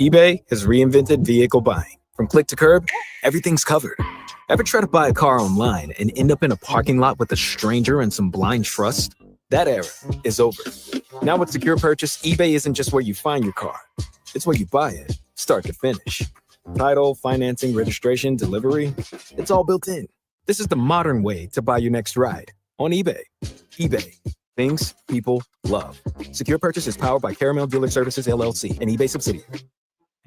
eBay has reinvented vehicle buying. From click to curb, everything's covered. Ever try to buy a car online and end up in a parking lot with a stranger and some blind trust? That era is over. Now with Secure Purchase, eBay isn't just where you find your car. It's where you buy it, start to finish. Title, financing, registration, delivery, it's all built in. This is the modern way to buy your next ride on eBay. eBay, things people love. Secure Purchase is powered by Caramel Dealer Services, LLC, an eBay subsidiary.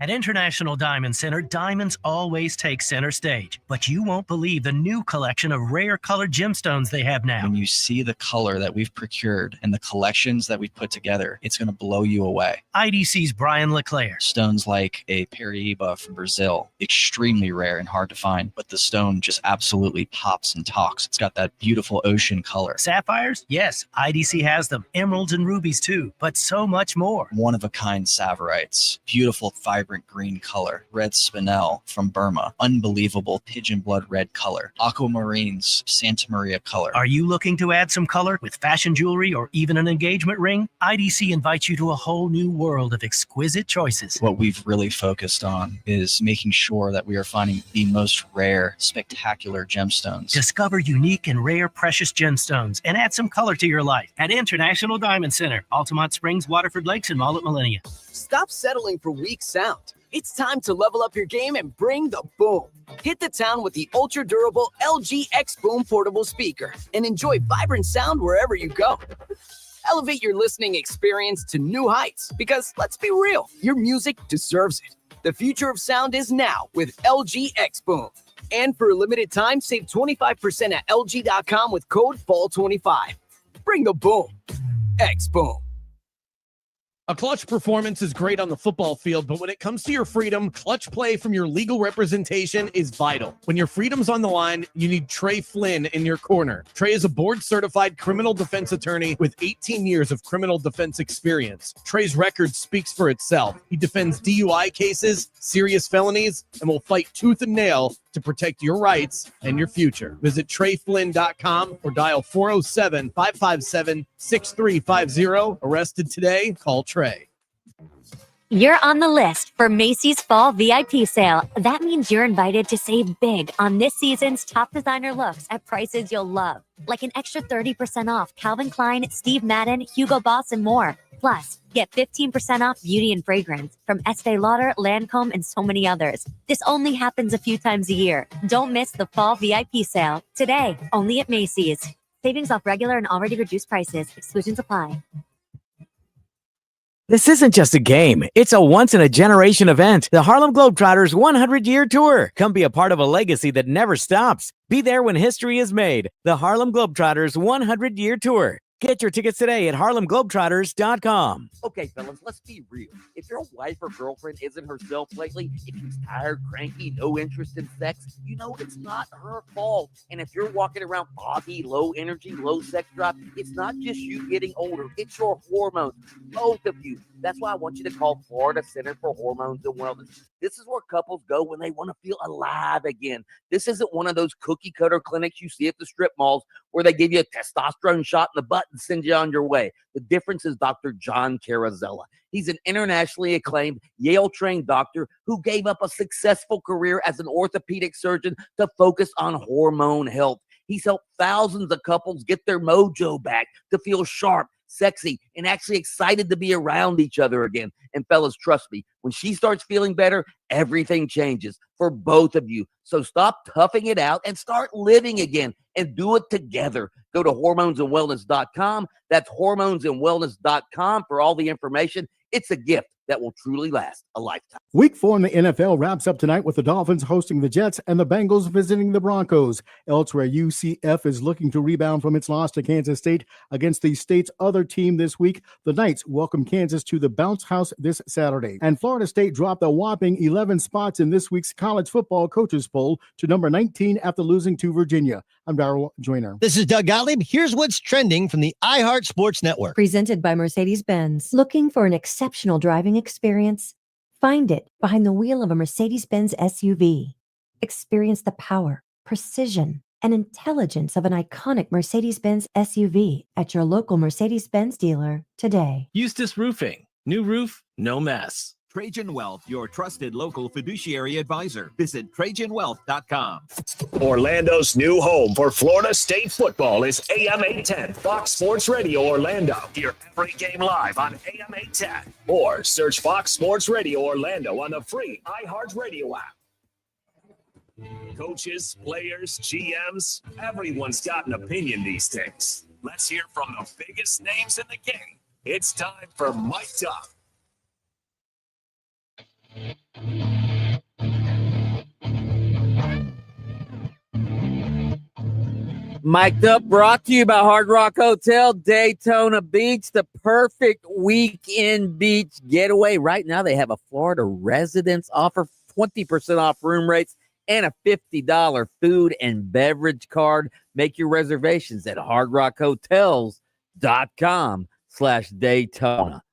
At International Diamond Center, diamonds always take center stage, but you won't believe the new collection of rare colored gemstones they have now. When you see the color that we've procured and the collections that we've put together, it's going to blow you away. IDC's Brian LeClaire. Stones like a Paraíba from Brazil, extremely rare and hard to find, but the stone just absolutely pops and talks. It's got that beautiful ocean color. Sapphires? Yes, IDC has them. Emeralds and rubies too, but so much more. One-of-a-kind Saverites, beautiful vibrant green color. Red spinel from Burma, unbelievable pigeon blood red color. Aquamarines, Santa Maria color. Are you looking to add some color with fashion jewelry or even an engagement ring? IDC invites you to a whole new world of exquisite choices. What we've really focused on is making sure that we are finding the most rare, spectacular gemstones. Discover unique and rare precious gemstones and add some color to your life at International Diamond Center, Altamont Springs, Waterford Lakes, and Mall at Millennia. Stop settling for weak sound. It's time to level up your game and bring the boom. Hit the town with the ultra-durable LG X Boom portable speaker and enjoy vibrant sound wherever you go. Elevate your listening experience to new heights because, let's be real, your music deserves it. The future of sound is now with LG X Boom. And for a limited time, save 25% at LG.com with code FALL25. Bring the boom. X Boom. A clutch performance is great on the football field, but when it comes to your freedom, clutch play from your legal representation is vital. When your freedom's on the line, you need Trey Flynn in your corner. Trey is a board-certified criminal defense attorney with 18 years of criminal defense experience. Trey's record speaks for itself. He defends DUI cases, serious felonies, and will fight tooth and nail to protect your rights and your future. Visit TreyFlynn.com or dial 407-557-6350. Arrested today? Call Trey. You're on the list for Macy's Fall VIP Sale. That means you're invited to save big on this season's top designer looks at prices you'll love. Like an extra 30% off Calvin Klein, Steve Madden, Hugo Boss, and more. Plus, get 15% off beauty and fragrance from Estee Lauder, Lancome, and so many others. This only happens a few times a year. Don't miss the Fall VIP Sale. Today, only at Macy's. Savings off regular and already reduced prices. Exclusions apply. This isn't just a game. It's a once-in-a-generation event. The Harlem Globetrotters 100-year tour. Come be a part of a legacy that never stops. Be there when history is made. The Harlem Globetrotters 100-year tour. Get your tickets today at harlemglobetrotters.com. Okay, fellas, let's be real. If your wife or girlfriend isn't herself lately, if she's tired, cranky, no interest in sex, you know it's not her fault. And if you're walking around foggy, low energy, low sex drive, it's not just you getting older. It's your hormones, both of you. That's why I want you to call Florida Center for Hormones and Wellness. This is where couples go when they want to feel alive again. This isn't one of those cookie cutter clinics you see at the strip malls where they give you a testosterone shot in the butt and send you on your way. The difference is Dr. John Carrazella. He's an internationally acclaimed Yale-trained doctor who gave up a successful career as an orthopedic surgeon to focus on hormone health. He's helped thousands of couples get their mojo back to feel sharp, sexy, and actually excited to be around each other again. And fellas, trust me, when she starts feeling better, everything changes for both of you. So stop toughing it out and start living again and do it together. Go to hormonesandwellness.com. That's hormonesandwellness.com for all the information. It's a gift that will truly last a lifetime. Week 4 in the NFL wraps up tonight with the Dolphins hosting the Jets and the Bengals visiting the Broncos. Elsewhere, UCF is looking to rebound from its loss to Kansas State against the state's other team this week. The Knights welcome Kansas to the Bounce House this Saturday. And Florida State dropped a whopping 11 spots in this week's college football coaches poll to number 19 after losing to Virginia. I'm Darrell Joyner. This is Doug Gottlieb. Here's what's trending from the iHeart Sports Network. Presented by Mercedes-Benz. Looking for an exceptional driving experience? Find it behind the wheel of a Mercedes-Benz SUV. Experience the power, precision, and intelligence of an iconic Mercedes-Benz SUV at your local Mercedes-Benz dealer today. Eustace Roofing. New roof, no mess. Trajan Wealth, your trusted local fiduciary advisor. Visit TrajanWealth.com. Orlando's new home for Florida State football is AM 810 Fox Sports Radio Orlando. Hear every game live on AM 810 or search Fox Sports Radio Orlando on the free iHeartRadio app. Coaches, players, GMs, everyone's got an opinion these days. Let's hear from the biggest names in the game. It's time for Mic'd Up. Mic'd Up brought to you by Hard Rock Hotel, Daytona Beach, the perfect weekend beach getaway. Right now, they have a Florida residence offer, 20% off room rates, and a $50 food and beverage card. Make your reservations at hardrockhotels.com/Daytona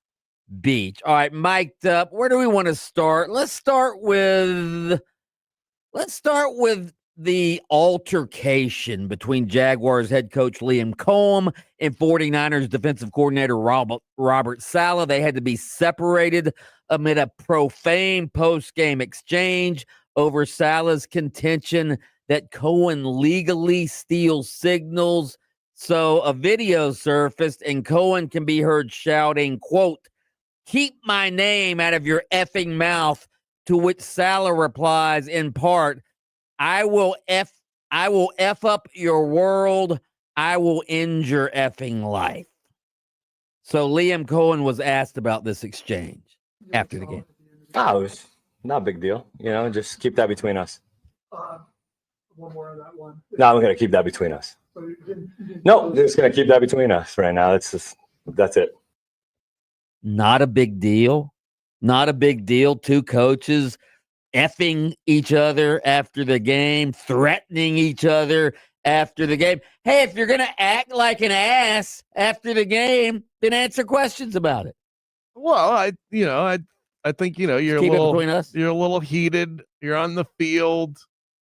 Beach. All right, Mic'd Up. Where do we want to start? Let's start with the altercation between Jaguars head coach Liam Cohen and 49ers defensive coordinator Robert Saleh. They had to be separated amid a profane post-game exchange over Saleh's contention that Cohen legally steals signals. So a video surfaced and Cohen can be heard shouting, quote, "Keep my name out of your effing mouth," to which Saleh replies in part, I will F up your world. I will end your effing life. So Liam Cohen was asked about this exchange after the game. Oh, it was not a big deal. Just keep that between us. One more on that one. No, I'm going to keep that between us. So you didn't No, just going to keep that between us right now. That's it. Not a big deal. Not a big deal. Two coaches effing each other after the game, threatening each other after the game. Hey, if you're going to act like an ass after the game, then answer questions about it. Well, I think you're keep it between us. You're a little heated. You're on the field,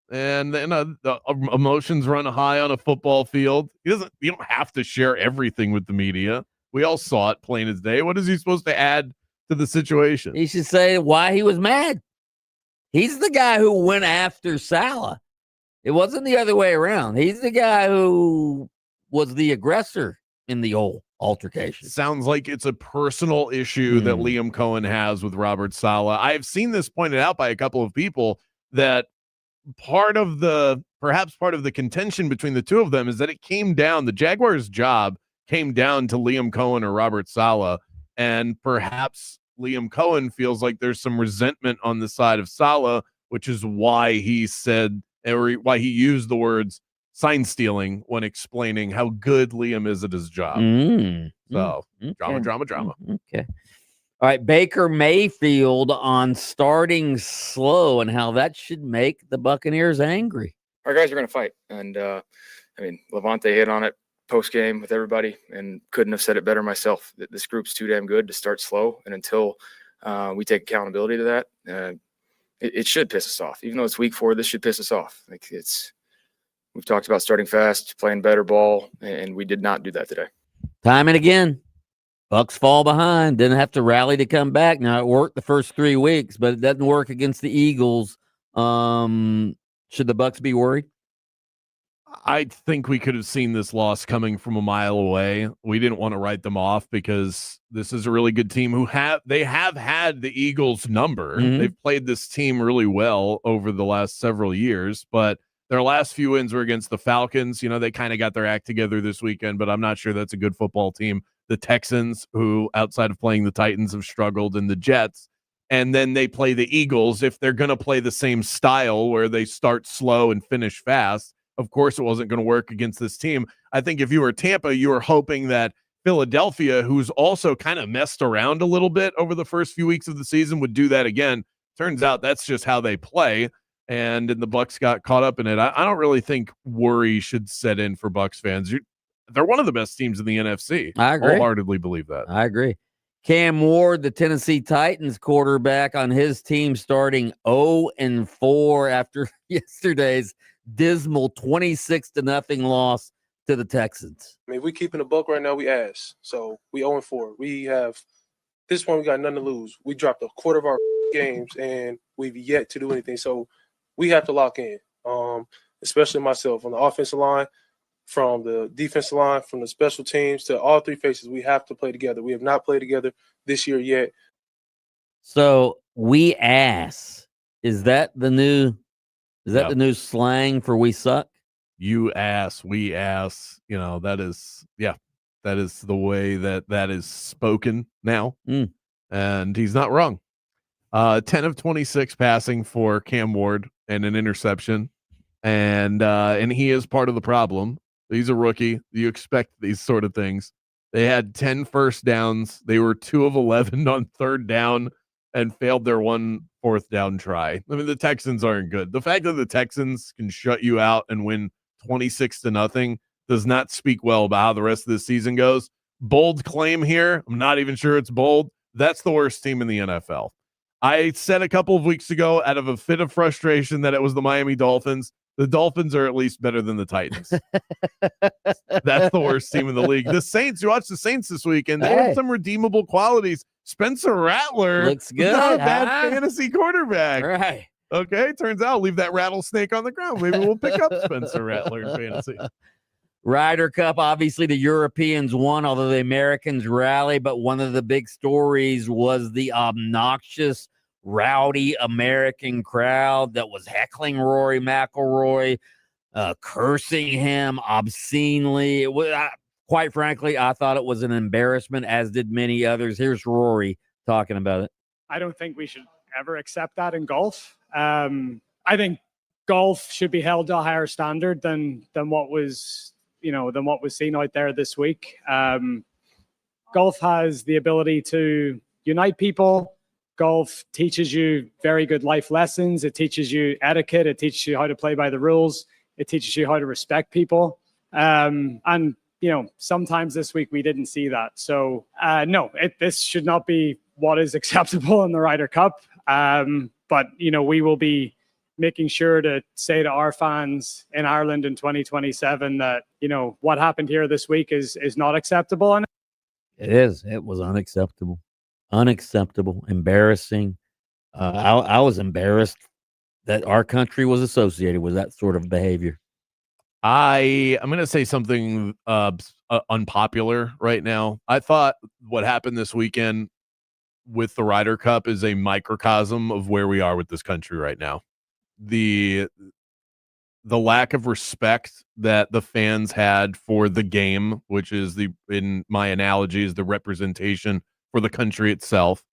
and the emotions run high on a football field. You don't have to share everything with the media. We all saw it plain as day. What is he supposed to add to the situation? He should say why he was mad. He's the guy who went after Saleh. It wasn't the other way around. He's the guy who was the aggressor in the whole altercation. Sounds like it's a personal issue that Liam Cohen has with Robert Saleh. I have seen this pointed out by a couple of people that perhaps part of the contention between the two of them is that the Jaguars' job came down to Liam Cohen or Robert Saleh, and perhaps Liam Cohen feels like there's some resentment on the side of Saleh, which is why he used the words sign stealing when explaining how good Liam is at his job. So drama. Okay. All right. Baker Mayfield on starting slow and how that should make the Buccaneers angry. Our guys are going to fight. And Levante hit on it post-game with everybody and couldn't have said it better myself. This group's too damn good to start slow. And until we take accountability to that, it should piss us off. Even though it's week 4, this should piss us off. We've talked about starting fast, playing better ball, and we did not do that today. Time and again, Bucs fall behind, didn't have to rally to come back. Now, it worked the first 3 weeks, but it doesn't work against the Eagles. Should the Bucs be worried? I think we could have seen this loss coming from a mile away. We didn't want to write them off because this is a really good team who have had the Eagles' number. Mhm. They've played this team really well over the last several years, but their last few wins were against the Falcons. They kind of got their act together this weekend, but I'm not sure that's a good football team. The Texans, who outside of playing the Titans have struggled, and the Jets. And then they play the Eagles. If they're going to play the same style where they start slow and finish fast, of course it wasn't going to work against this team. I think if you were Tampa, you were hoping that Philadelphia, who's also kind of messed around a little bit over the first few weeks of the season, would do that again. Turns out that's just how they play. And the Bucs got caught up in it. I don't really think worry should set in for Bucs fans. They're one of the best teams in the NFC. I agree. Wholeheartedly believe that. I agree. Cam Ward, the Tennessee Titans quarterback, on his team starting 0-4 after yesterday's dismal 26-0 loss to the Texans. I mean, we keeping the buck right now. We ass. So we 0-4. We have this point. We got nothing to lose. We dropped a quarter of our games, and we've yet to do anything. So we have to lock in. Especially myself on the offensive line, from the defensive line, from the special teams to all three faces. We have to play together. We have not played together this year yet. So we ass. Is that the new? Is that the new slang for we suck? You ass, we ass. That is the way that is spoken now. And he's not wrong. 10 of 26 passing for Cam Ward and an interception. And he is part of the problem. He's a rookie. You expect these sort of things. They had 10 first downs. They were 2 of 11 on third down and failed their 1 fourth down try. I mean, the Texans aren't good. The fact that the Texans can shut you out and win 26-0 does not speak well about how the rest of the season goes. Bold claim here. I'm not even sure it's bold. That's the worst team in the NFL. I said a couple of weeks ago, out of a fit of frustration, that it was the Miami Dolphins. The Dolphins are at least better than the Titans. That's the worst team in the league. The Saints, you watched the Saints this weekend. They had some redeemable qualities. Spencer Rattler looks good. Not a bad fantasy quarterback. Right. Okay, turns out I'll leave that rattlesnake on the ground. Maybe we'll pick up Spencer Rattler in fantasy. Ryder Cup, obviously the Europeans won, although the Americans rallied. But one of the big stories was the obnoxious, rowdy American crowd that was heckling Rory McIlroy, cursing him obscenely. It was, quite frankly, I thought it was an embarrassment, as did many others. Here's Rory talking about it. I don't think we should ever accept that in golf. I think golf should be held to a higher standard than what was seen out there this week. Golf has the ability to unite people. Golf teaches you very good life lessons. It teaches you etiquette. It teaches you how to play by the rules. It teaches you how to respect people. And sometimes this week we didn't see that. So no, this should not be what is acceptable in the Ryder Cup. But we will be making sure to say to our fans in Ireland in 2027 that, what happened here this week is not acceptable. And it is. It was unacceptable. Unacceptable. Embarrassing. I was embarrassed that our country was associated with that sort of behavior. I'm going to say something unpopular right now. I thought what happened this weekend with the Ryder Cup is a microcosm of where we are with this country right now. The lack of respect that the fans had for the game, which is in my analogy, is the representation for the country itself.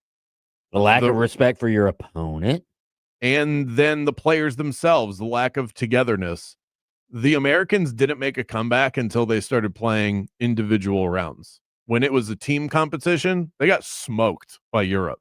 The lack of respect for your opponent. And then the players themselves, the lack of togetherness. The Americans didn't make a comeback until they started playing individual rounds. When it was a team competition, they got smoked by Europe.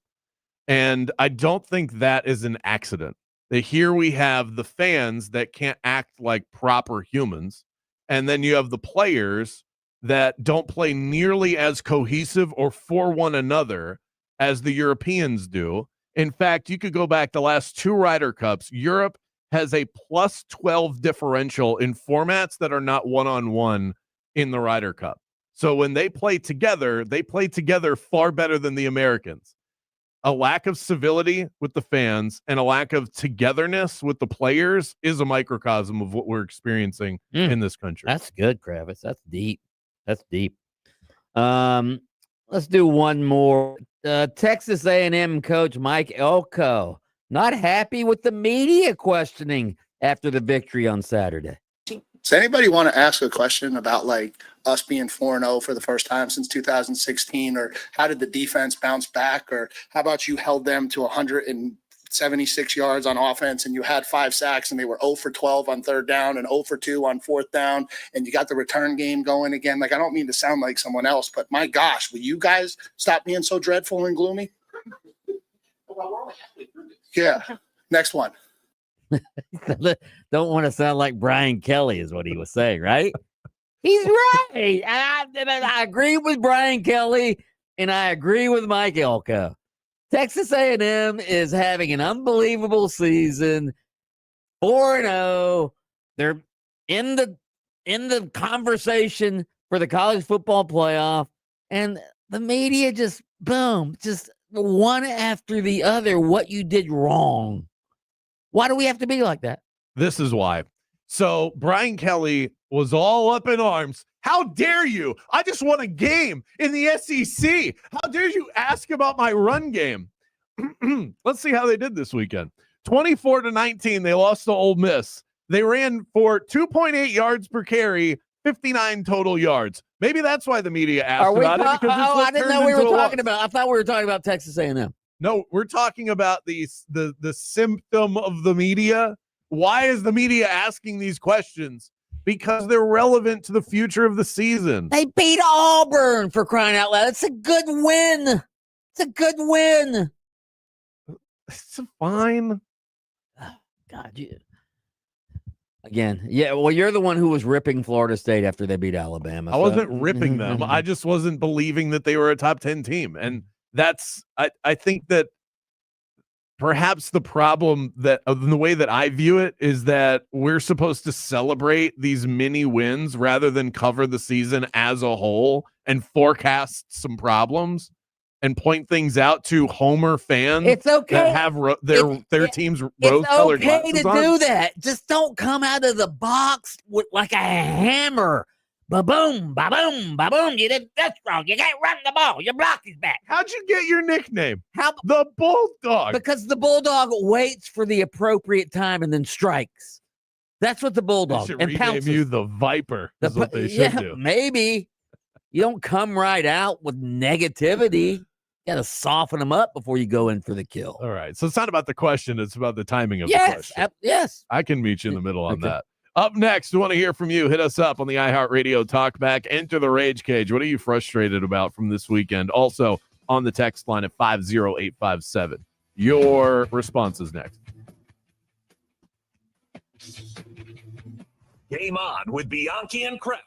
And I don't think that is an accident. Here we have the fans that can't act like proper humans. And then you have the players that don't play nearly as cohesive or for one another as the Europeans do. In fact, you could go back the last 2 Ryder Cups. Europe has a plus 12 differential in formats that are not one-on-one in the Ryder Cup. So when they play together far better than the Americans. a lack of civility with the fans and a lack of togetherness with the players is a microcosm of what we're experiencing in this country. That's good, Kravitz. That's deep. That's deep. Let's do one more. Texas A&M coach Mike Elko not happy with the media questioning after the victory on Saturday. Does anybody want to ask a question about like us being 4-0 for the first time since 2016, or how did the defense bounce back, or how about you held them to 176 yards on offense and you had 5 sacks and they were 0 for 12 on third down and 0 for 2 on fourth down and you got the return game going again? Like, I don't mean to sound like someone else, but my gosh, will you guys stop being so dreadful and gloomy? Yeah. Next one. Don't want to sound like Brian Kelly is what he was saying, right? He's right. I agree with Brian Kelly, and I agree with Mike Elko. Texas A&M is having an unbelievable season, 4-0. They're in the conversation for the college football playoff, and the media just one after the other what you did wrong. Why do we have to be like that? This is why. So Brian Kelly was all up in arms. How dare you? I just won a game in the SEC. How dare you ask about my run game? Let's see how they did this weekend. 24-19, they lost to Ole Miss. They ran for 2.8 yards per carry, 59 total yards. Maybe that's why the media asked about it. Because I didn't know we were talking about. I thought we were talking about Texas A&M. No, we're talking about the symptom of the media. Why is the media asking these questions? Because they're relevant to the future of the season. They beat Auburn, for crying out loud. It's a good win. It's a good win. It's fine. God, again, yeah. Well, you're the one who was ripping Florida State after they beat Alabama. I wasn't ripping them. I just wasn't believing that they were a top 10 team. And that's, I think that perhaps the problem that the way that I view it is that we're supposed to celebrate these mini wins rather than cover the season as a whole and forecast some problems and point things out to Homer fans. It's okay that have their team's rose-colored glasses to on. do that. Just don't come out of the box with like a hammer. Ba-boom, ba-boom, ba-boom. You did that's wrong. You can't run the ball. Your block is back. How'd you get your nickname? The Bulldog. Because the Bulldog waits for the appropriate time and then strikes. That's what the Bulldog. They should and rename pounces. you the Viper. Is what they should do. Maybe. You don't come right out with negativity. You got to soften them up before you go in for the kill. All right. So it's not about the question. It's about the timing of the Yes. question. Yes. I can meet you in the middle on that. Up next, we want to hear from you. Hit us up on the iHeartRadio Talkback. Enter the Rage Cage. What are you frustrated about from this weekend? Also on the text line at 50857. Your response is next. Game on with Bianchi and Kravitz.